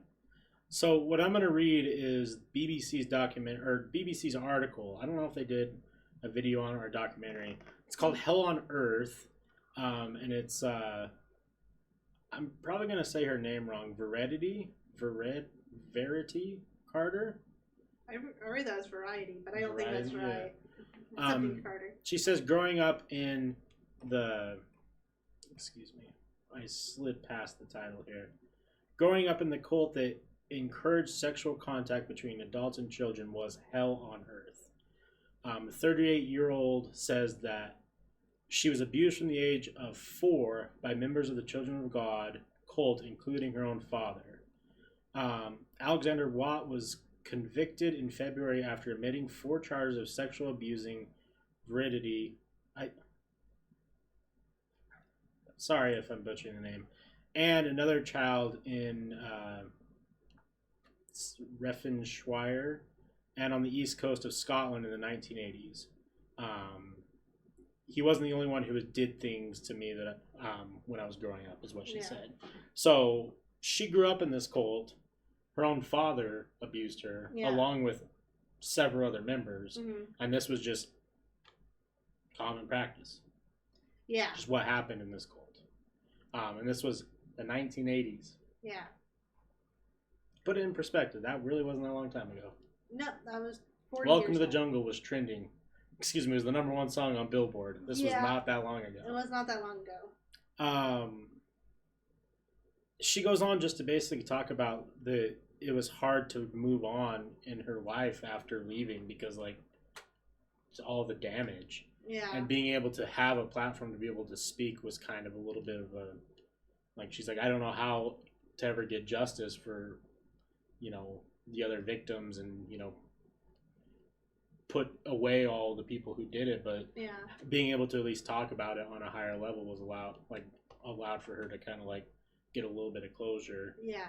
So what I'm going to read is BBC's article. I don't know if they did a video on it or a documentary. It's called Hell on Earth, and it's I'm probably gonna say her name wrong. Verity Carter. I read that as Variety, but I don't think that's right. Yeah. Something Carter. She says growing up in the I slid past the title here. Growing up in the cult that encouraged sexual contact between adults and children was hell on earth. The 38-year-old says that she was abused from the age of 4 by members of the Children of God cult, including her own father. Alexander Watt was convicted in February after admitting 4 charges of sexual abusing Verity. Sorry if I'm butchering the name. And another child in Renfrewshire and on the east coast of Scotland in the 1980s. He wasn't the only one who did things to me that when I was growing up, is what she said. So she grew up in this cult. Her own father abused her, along with several other members, and this was just common practice. Yeah. Just what happened in this cult. And this was the 1980s. Yeah. Put it in perspective. That really wasn't that long time ago. No, that was 40 Welcome years to the old. Jungle was trending. Excuse me, it was the #1 song on Billboard. This was not that long ago. It was not that long ago. She goes on just to basically talk about it was hard to move on in her life after leaving because like all the damage. Yeah. And being able to have a platform to be able to speak was kind of a little bit of a, like, she's like, I don't know how to ever get justice for, the other victims and, put away all the people who did it. But being able to at least talk about it on a higher level was allowed for her to kind of like get a little bit of closure. Yeah.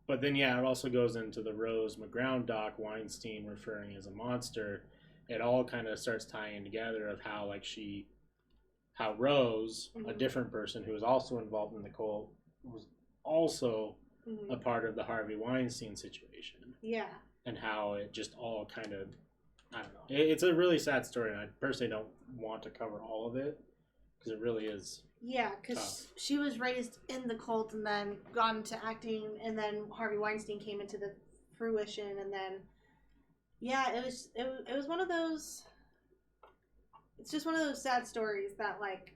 But then, yeah, it also goes into the Rose McGowan doc, Weinstein referring as a monster. It all kind of starts tying together of how, like, how Rose, a different person who was also involved in the cult, was also a part of the Harvey Weinstein situation. Yeah. And how it just all kind of, I don't know. It's a really sad story, and I personally don't want to cover all of it, because it really is. Yeah, because she was raised in the cult and then got into acting, and then Harvey Weinstein came into the fruition, and then, yeah, it was one of those. It's just one of those sad stories that, like,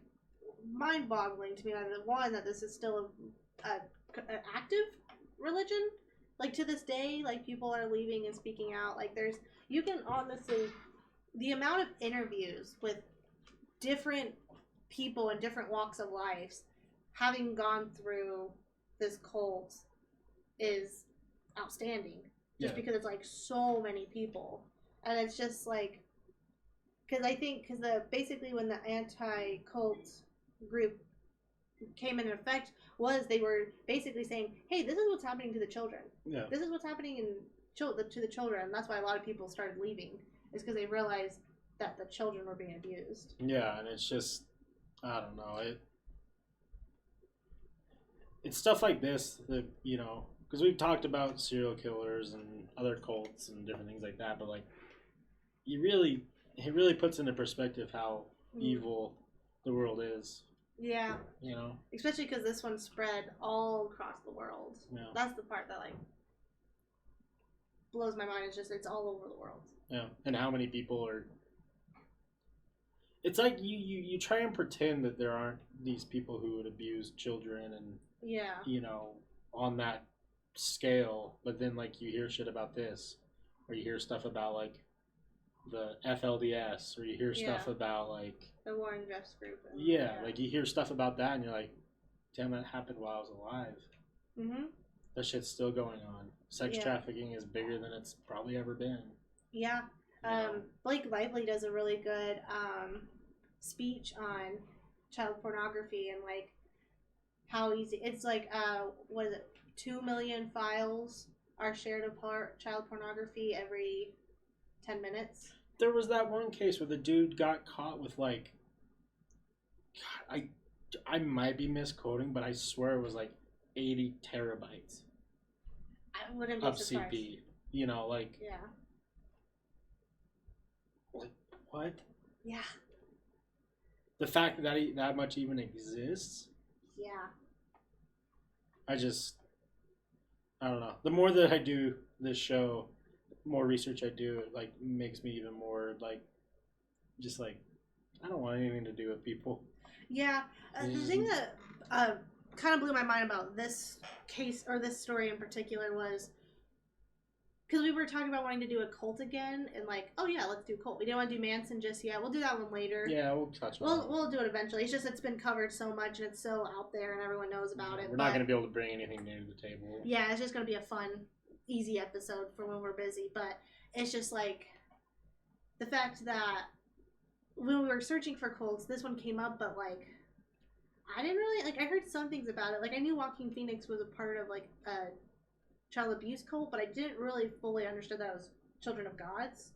mind-boggling to me. That this is still an active religion, like, to this day, like, people are leaving and speaking out. Like, you can honestly, the amount of interviews with different people in different walks of life having gone through this cult is outstanding, just because it's like so many people, and it's just like, because basically when the anti-cult group came into effect they were basically saying, hey, this is what's happening to the children. Yeah. This is what's happening to the children, and that's why a lot of people started leaving, is because they realized that the children were being abused. Yeah, and it's just, I don't know, it's stuff like this that, you know, because we've talked about serial killers and other cults and different things like that, but, like, it really puts into perspective how evil the world is. Yeah. You know? Especially because this one spread all across the world. Yeah. That's the part that, like, blows my mind. It's all over the world. Yeah. And how many people are... It's like you try and pretend that there aren't these people who would abuse children and, you know, on that scale, but then, like, you hear shit about this, or you hear stuff about, like, the FLDS, or you hear stuff about, like, the Warren Jeffs group. Like, you hear stuff about that, and you're like, damn, that happened while I was alive. Mm-hmm. That shit's still going on. Sex trafficking is bigger than it's probably ever been. Yeah. Blake Lively does a really good speech on child pornography, and, like, how easy it's, like, 2 million files are shared apart child pornography every 10 minutes. There was that one case where the dude got caught with, like, I might be misquoting, but I swear it was like 80 terabytes. I wouldn't be surprised. CP. You know, like... Yeah. Like, what? Yeah. The fact that that much even exists? Yeah. I don't know. The more that I do this show, the more research I do, it, like, makes me even more, like, just like, I don't want anything to do with people. Yeah. The thing that kind of blew my mind about this case, or this story in particular, was because we were talking about wanting to do a cult again, and, like, oh yeah, let's do cult. We didn't want to do Manson just yet. We'll do that one later. Yeah, we'll touch on it. We'll do it eventually. It's just it's been covered so much, and it's so out there, and everyone knows about it. We're not going to be able to bring anything new to the table. Yeah, it's just going to be a fun, easy episode for when we're busy. But it's just, like, the fact that when we were searching for cults, this one came up, but, like, I didn't really, like, I heard some things about it. Like, I knew Walking Phoenix was a part of, like, a child abuse cult, but I didn't really fully understand that it was Children of God's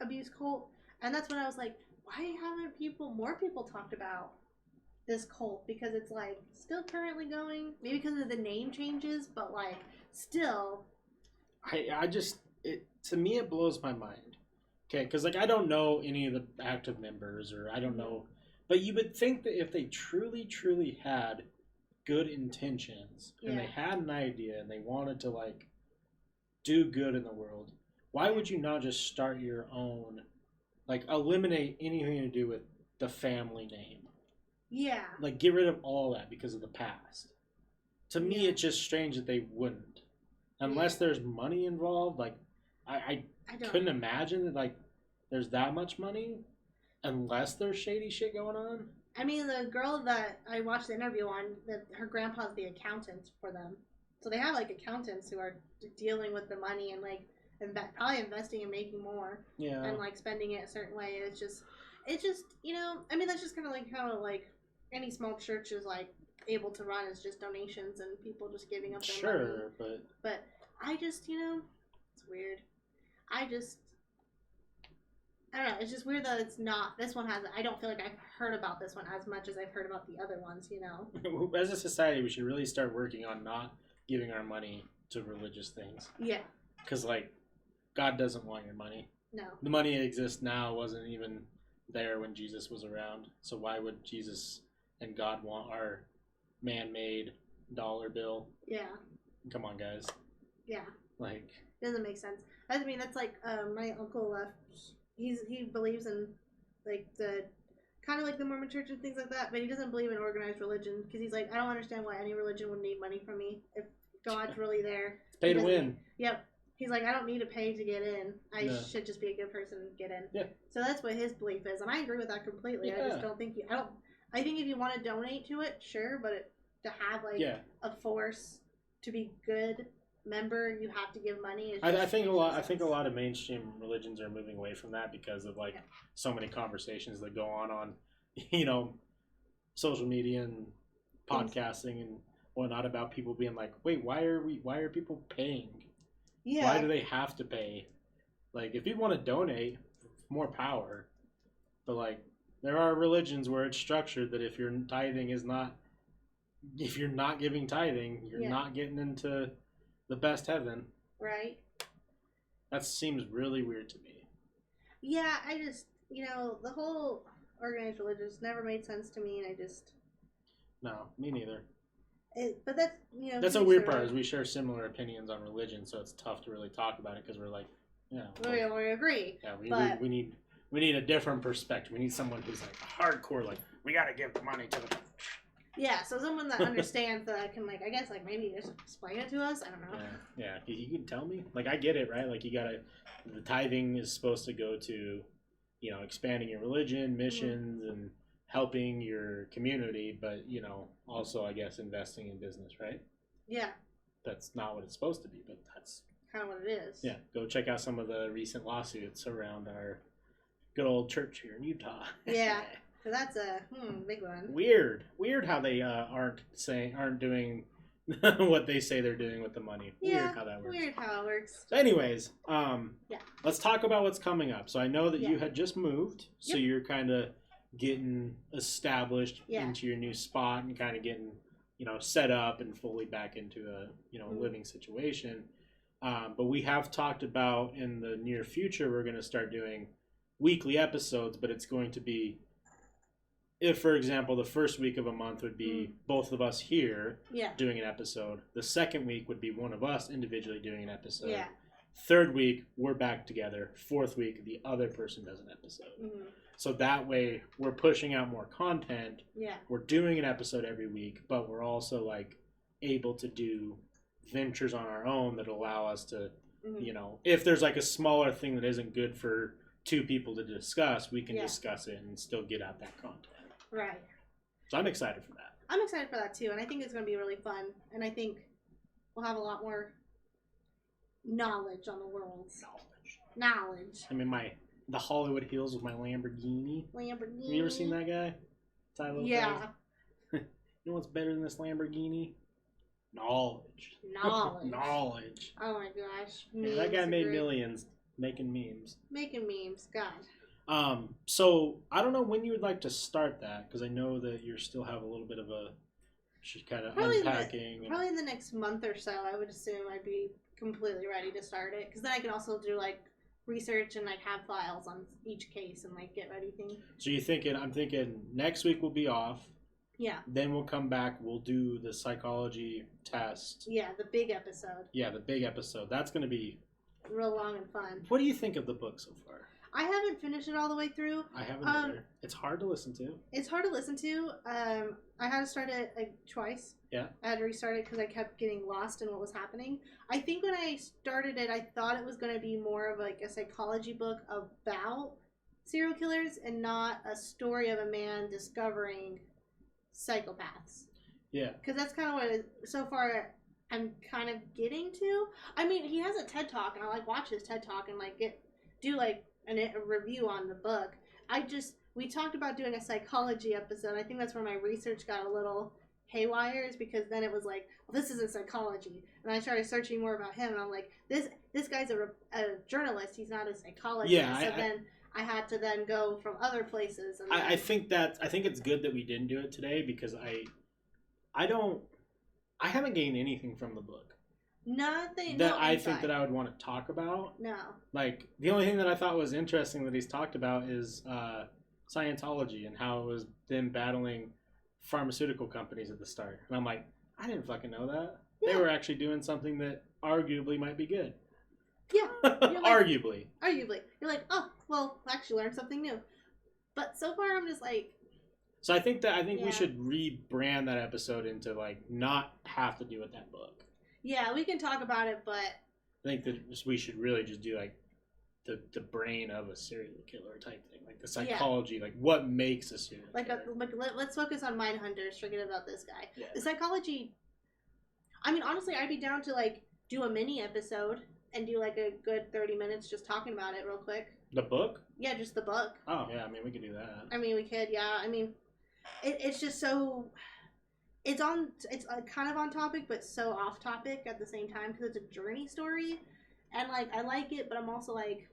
abuse cult. And that's when I was like, why haven't more people talked about this cult? Because it's, like, still currently going. Maybe because of the name changes, but, like, still. To me, it blows my mind. Okay, because, like, I don't know any of the active members, or I don't know. But you would think that if they truly, truly had good intentions, and they had an idea, and they wanted to, like, do good in the world, why would you not just start your own, like, eliminate anything to do with the family name? Yeah. Like, get rid of all that because of the past. To me, it's just strange that they wouldn't. Unless there's money involved, like, I couldn't imagine that, like, there's that much money, unless there's shady shit going on. I mean, the girl that I watched the interview on, her grandpa's the accountant for them. So they have, like, accountants who are dealing with the money and, like, probably investing and making more. Yeah. And, like, spending it a certain way. It's just, you know, I mean, that's just kind of like how, like, any small church is, like, able to run is just donations and people just giving up their money. Sure, But I just, it's weird. I don't know. It's just weird that it's not. This one hasn't. I don't feel like I've heard about this one as much as I've heard about the other ones. As a society, we should really start working on not giving our money to religious things. Yeah. Because God doesn't want your money. No. The money that exists now wasn't even there when Jesus was around. So why would Jesus and God want our man-made dollar bill? Yeah. Come on, guys. Yeah. Doesn't make sense. I mean, that's like my uncle left. He believes in the kind of like the Mormon Church and things like that, but he doesn't believe in organized religion because he's like, I don't understand why any religion would need money from me if God's really there. It's pay to win. Yep. He's like, I don't need to pay to get in. I should just be a good person and get in. Yeah. So that's what his belief is, and I agree with that completely. Yeah. I just don't think I think if you want to donate to it, sure, but to have a force to be good member, you have to give money. I think a lot of mainstream religions are moving away from that because of so many conversations that go on social media and podcasting and whatnot about people being like, wait, why are people paying? Yeah. Why do they have to pay? If people want to donate, more power. But there are religions where it's structured that if you're not giving tithing, you're not getting into the best heaven. Right. That seems really weird to me. Yeah, I just, the whole organized religion just never made sense to me, and I just... No, me neither. But that's, that's a weird part, is we share similar opinions on religion, so it's tough to really talk about it, because we're like, we agree. Yeah, we need a different perspective. We need someone who's hardcore, we gotta give the money to the... Yeah, so someone that understands that can, I guess, maybe just explain it to us. I don't know. Yeah. You can tell me. I get it, right? The tithing is supposed to go to, expanding your religion, missions, and helping your community, but, also, I guess, investing in business, right? Yeah. That's not what it's supposed to be, but that's... kind of what it is. Yeah, go check out some of the recent lawsuits around our good old church here in Utah. Yeah. So that's a big one. Weird how they aren't doing what they say they're doing with the money. Yeah, weird how that works. Weird how it works. So anyways, let's talk about what's coming up. So I know that you had just moved, so you're kind of getting established into your new spot and kind of getting set up and fully back into a living situation. But we have talked about in the near future we're going to start doing weekly episodes, but it's going to be, if, for example, the first week of a month would be both of us here doing an episode. The second week would be one of us individually doing an episode. Yeah. Third week, we're back together. Fourth week, the other person does an episode. Mm-hmm. So that way, we're pushing out more content. Yeah. We're doing an episode every week, but we're also, able to do ventures on our own that allow us to, if there's, a smaller thing that isn't good for two people to discuss, we can discuss it and still get out that content. Right. So I'm excited for that. I'm excited for that too, and I think it's going to be really fun. And I think we'll have a lot more knowledge on the world. Knowledge. I'm in the Hollywood Hills with my Lamborghini. Have you ever seen that guy? Yeah. You know what's better than this Lamborghini? Knowledge. Knowledge. Oh my gosh. Yeah, that guy made millions making memes. God. So I don't know when you would like to start that, because I know that you still have a little bit of unpacking. Probably in the next month or so, I would assume I'd be completely ready to start it, because then I can also do research and have files on each case and get ready things. So I'm thinking next week we'll be off. Yeah. Then we'll come back. We'll do the psychology test. Yeah, the big episode. Yeah, the big episode. That's going to be real long and fun. What do you think of the book so far? I haven't finished it all the way through. I haven't either. It's hard to listen to. I had to start it twice. Yeah. I had to restart it because I kept getting lost in what was happening. I think when I started it, I thought it was going to be more of a psychology book about serial killers and not a story of a man discovering psychopaths. Yeah. Because that's kind of what so far I'm kind of getting to. I mean, he has a TED Talk, and I watch his TED Talk and do a review on the book. We talked about doing a psychology episode. I think that's where my research got a little haywire is because then it was like, well, this isn't psychology, and I started searching more about him, and I'm like, this guy's a journalist, he's not a psychologist. Yeah, so then I had to then go from other places. And I think it's good that we didn't do it today because I haven't gained anything from the book. Nothing that I think that I would want to talk about. No. Like, the only thing that I thought was interesting that he's talked about is Scientology and how it was them battling pharmaceutical companies at the start. And I'm like, I didn't fucking know that. Yeah. They were actually doing something that arguably might be good. Yeah. Arguably. You're like, oh, well, I actually learned something new. But so far, I'm just like... So I think we should rebrand that episode into, like, not have to do with that book. Yeah, we can talk about it, but... I think that we should really just do, like, the brain of a serial killer type thing. Like, the psychology, like, what makes a serial killer. Let's focus on Mindhunters, forget about this guy. Yeah. The psychology... I mean, honestly, I'd be down to, like, do a mini episode and do, like, a good 30 minutes just talking about it real quick. The book? Yeah, just the book. Oh, yeah, I mean, we could do that. I mean, we could, yeah. I mean, it's just so... It's kind of on topic, but so off topic at the same time because it's a journey story, and like I like it, but I'm also like,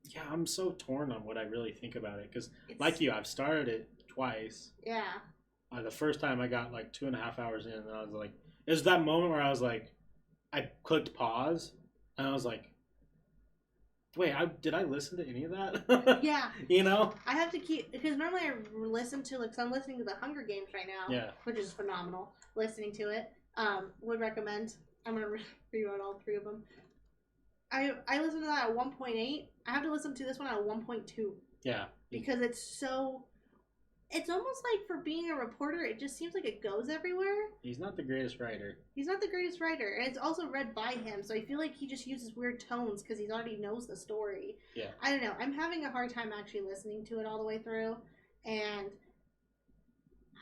yeah, I'm so torn on what I really think about it because, like you, I've started it twice. Yeah. The first time I got like 2.5 hours in, and I was like, it was that moment where I was like, I clicked pause, and I was like, wait, did I listen to any of that? Yeah. You know? I have to keep... Because normally I listen to... Like, so I'm listening to The Hunger Games right now. Yeah. Which is phenomenal. Listening to it. Would recommend. I'm going to rewrite all 3 of them. I listen to that at 1.8. I have to listen to this one at 1.2. Yeah. Because it's so... It's almost like for being a reporter, it just seems like it goes everywhere. He's not the greatest writer. And it's also read by him, so I feel like he just uses weird tones because he already knows the story. Yeah. I don't know. I'm having a hard time actually listening to it all the way through, and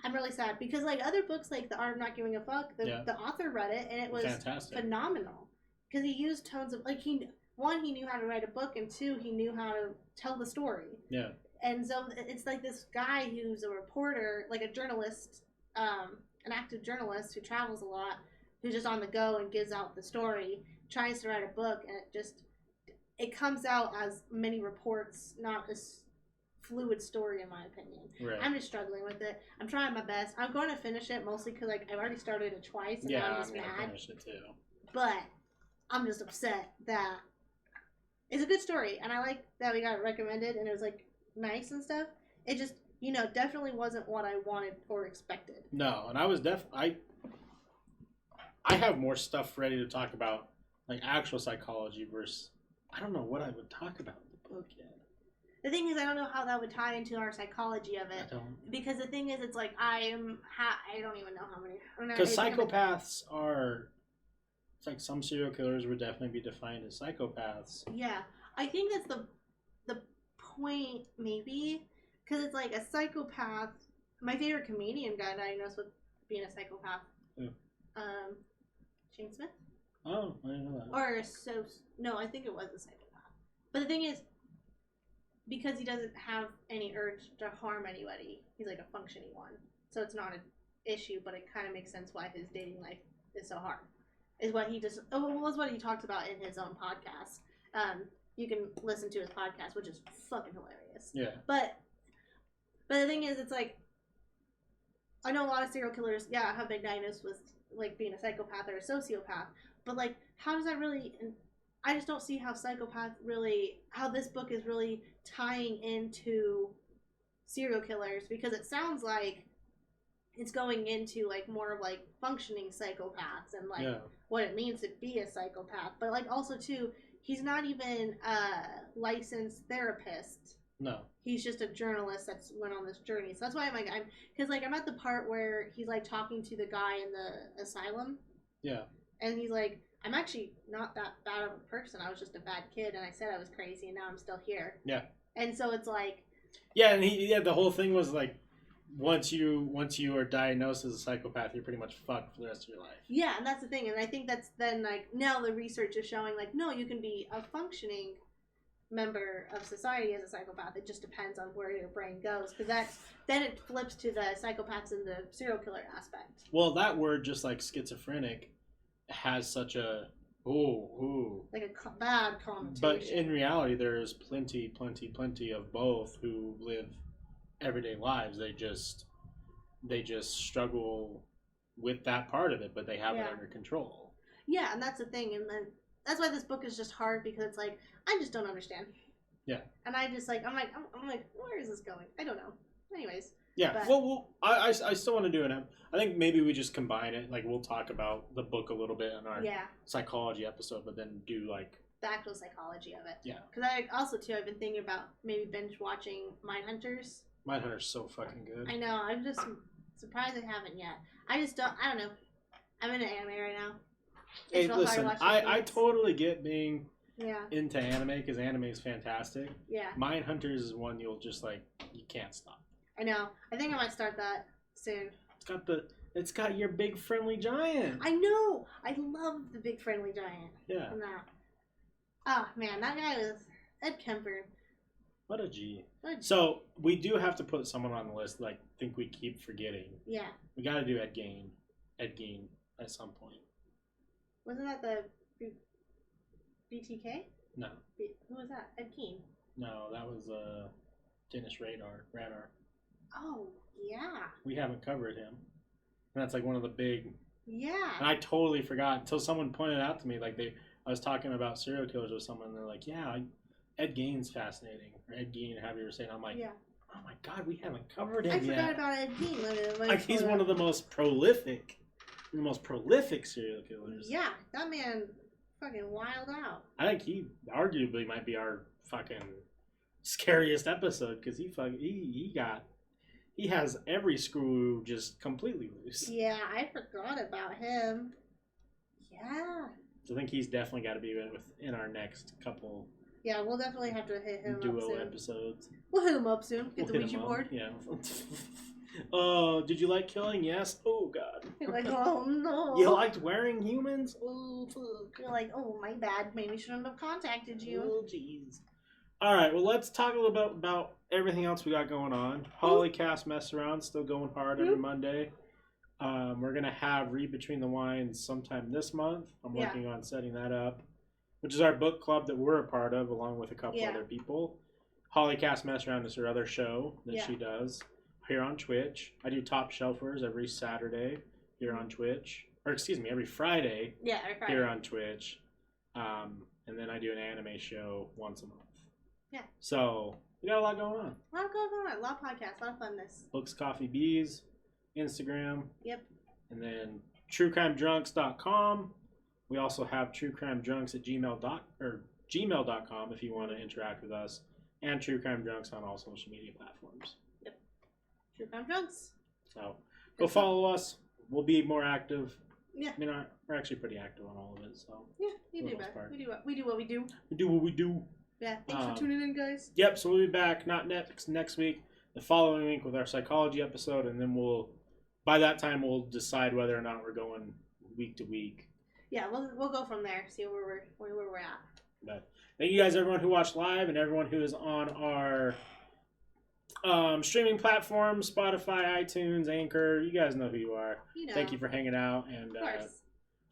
I'm really sad because, like, other books, like The Art of Not Giving a Fuck, the author read it, and it was fantastic. Phenomenal. Because he used tones of, like, he knew how to write a book, and 2, he knew how to tell the story. Yeah. And so it's like this guy who's a reporter, like a journalist, an active journalist who travels a lot, who's just on the go and gives out the story, tries to write a book, and it comes out as many reports, not as fluid story in my opinion. Right. I'm just struggling with it. I'm trying my best. I'm going to finish it mostly because, like, I've already started it twice, and now I'm just mad. Finish it too. But I'm just upset that it's a good story, and I like that we got it recommended, and it was like nice and stuff. It just, definitely wasn't what I wanted or expected. No, and I was I have more stuff ready to talk about, like actual psychology versus, I don't know what I would talk about in the book yet. The thing is, I don't know how that would tie into our psychology of it. I don't. Because the thing is, it's like, I don't even know how many. Because psychopaths are, it's like some serial killers would definitely be defined as psychopaths. Yeah. I think that's the point, maybe, because it's like a psychopath. My favorite comedian got diagnosed with being a psychopath. Who? Shane Smith. Oh, I didn't know that. No, I think it was a psychopath. But the thing is, because he doesn't have any urge to harm anybody, he's like a functioning one. So it's not an issue, but it kind of makes sense why his dating life is so hard. Is what he just was what he talked about in his own podcast. You can listen to his podcast, which is fucking hilarious. Yeah. But the thing is, it's like, I know a lot of serial killers, have been diagnosed with, like, being a psychopath or a sociopath. But, like, how does that really... I just don't see how how this book is really tying into serial killers. Because it sounds like it's going into, like, more of, like, functioning psychopaths and, like, what it means to be a psychopath. But, like, also, too... He's not even a licensed therapist. No. He's just a journalist that's went on this journey. So that's why I'm at the part where he's like talking to the guy in the asylum. Yeah. And he's like, I'm actually not that bad of a person. I was just a bad kid, and I said I was crazy, and now I'm still here. Yeah. And so it's like. Yeah, and the whole thing was like, once you are diagnosed as a psychopath, you're pretty much fucked for the rest of your life. Yeah, and that's the thing, and I think that's then, like, now the research is showing, like, no, you can be a functioning member of society as a psychopath. It just depends on where your brain goes, because then it flips to the psychopaths and the serial killer aspect. Well, that word, just like schizophrenic, has such a like a bad connotation. But in reality, there's plenty of both who live everyday lives. They just struggle with that part of it, but they have it under control. Yeah, and that's the thing, and then that's why this book is just hard, because it's like I just don't understand. Yeah. And I just like I'm like where is this going? I don't know. Anyways. Yeah. But, well, I still want to do it. I think maybe we just combine it. Like we'll talk about the book a little bit in our psychology episode, but then do like the actual psychology of it. Yeah. Because I also too I've been thinking about maybe binge watching Mindhunters. Mindhunter's so fucking good. I know. I'm just surprised I haven't yet. I don't know. I'm into anime right now. Hey, listen, I totally get being into anime, because anime is fantastic. Yeah. Mindhunters is one you'll just like, you can't stop. I know. I think I might start that soon. It's got your big friendly giant. I know. I love the big friendly giant. Yeah. Oh man, that guy was Ed Kemper. What a G. So we do have to put someone on the list that I think we keep forgetting. Yeah. We got to do Ed Gein at some point. Wasn't that the BTK? No. Who was that? Ed Gein. No, that was Dennis Radar. Oh, yeah. We haven't covered him. And that's like one of the big... Yeah. And I totally forgot until someone pointed out to me, like I was talking about serial killers with someone, and they're like, yeah, Ed Gein's fascinating. Or Ed Gein, however you're saying. I'm like, oh my God, we haven't covered him yet. I forgot about Ed Gein. Like, he's one of the most prolific serial killers. Yeah, that man fucking wild out. I think he arguably might be our fucking scariest episode, because he has every screw just completely loose. Yeah, I forgot about him. Yeah. So I think he's definitely got to be in our next couple. Yeah, we'll definitely have to hit him up duo soon. episodes. We'll hit him up soon. Get the Ouija board. Yeah. Did you like killing? Yes. Oh God. You're like, oh no. You liked wearing humans? Oh fuck. You're like, oh my bad. Maybe we shouldn't have contacted you. Oh jeez. All right. Well, let's talk a little bit about everything else we got going on. Polycast Mess Around still going hard every Monday. We're gonna have Read Between the Wines sometime this month. I'm working on setting that up, which is our book club that we're a part of, along with a couple other people. Hollycast Mess Around is her other show that she does here on Twitch. I do Top Shelfers every Saturday here on Twitch, or excuse me, every Friday. Yeah, every Friday here on Twitch. And then I do an anime show once a month. Yeah. So we got a lot going on. A lot going on. A lot of podcasts. A lot of funness. Books, Coffee, Bees, Instagram. Yep. And then truecrimedrunks.com. We also have truecrimedrunks at gmail.com if you want to interact with us, and True Crime Drunks on all social media platforms. Yep. True Crime Drunks. So go follow us. We'll be more active. Yeah. I mean, we're actually pretty active on all of it. So yeah, you do better. We do what we do. We do what we do. Yeah. Thanks for tuning in, guys. Yep. So we'll be back not next week, the following week with our psychology episode, and then by that time we'll decide whether or not we're going week to week. Yeah, we'll go from there. See where we're at. But thank you guys, everyone who watched live, and everyone who is on our streaming platforms, Spotify, iTunes, Anchor. You guys know who you are. Thank you for hanging out, and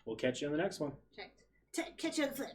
we'll catch you on the next one. Catch you on the flip.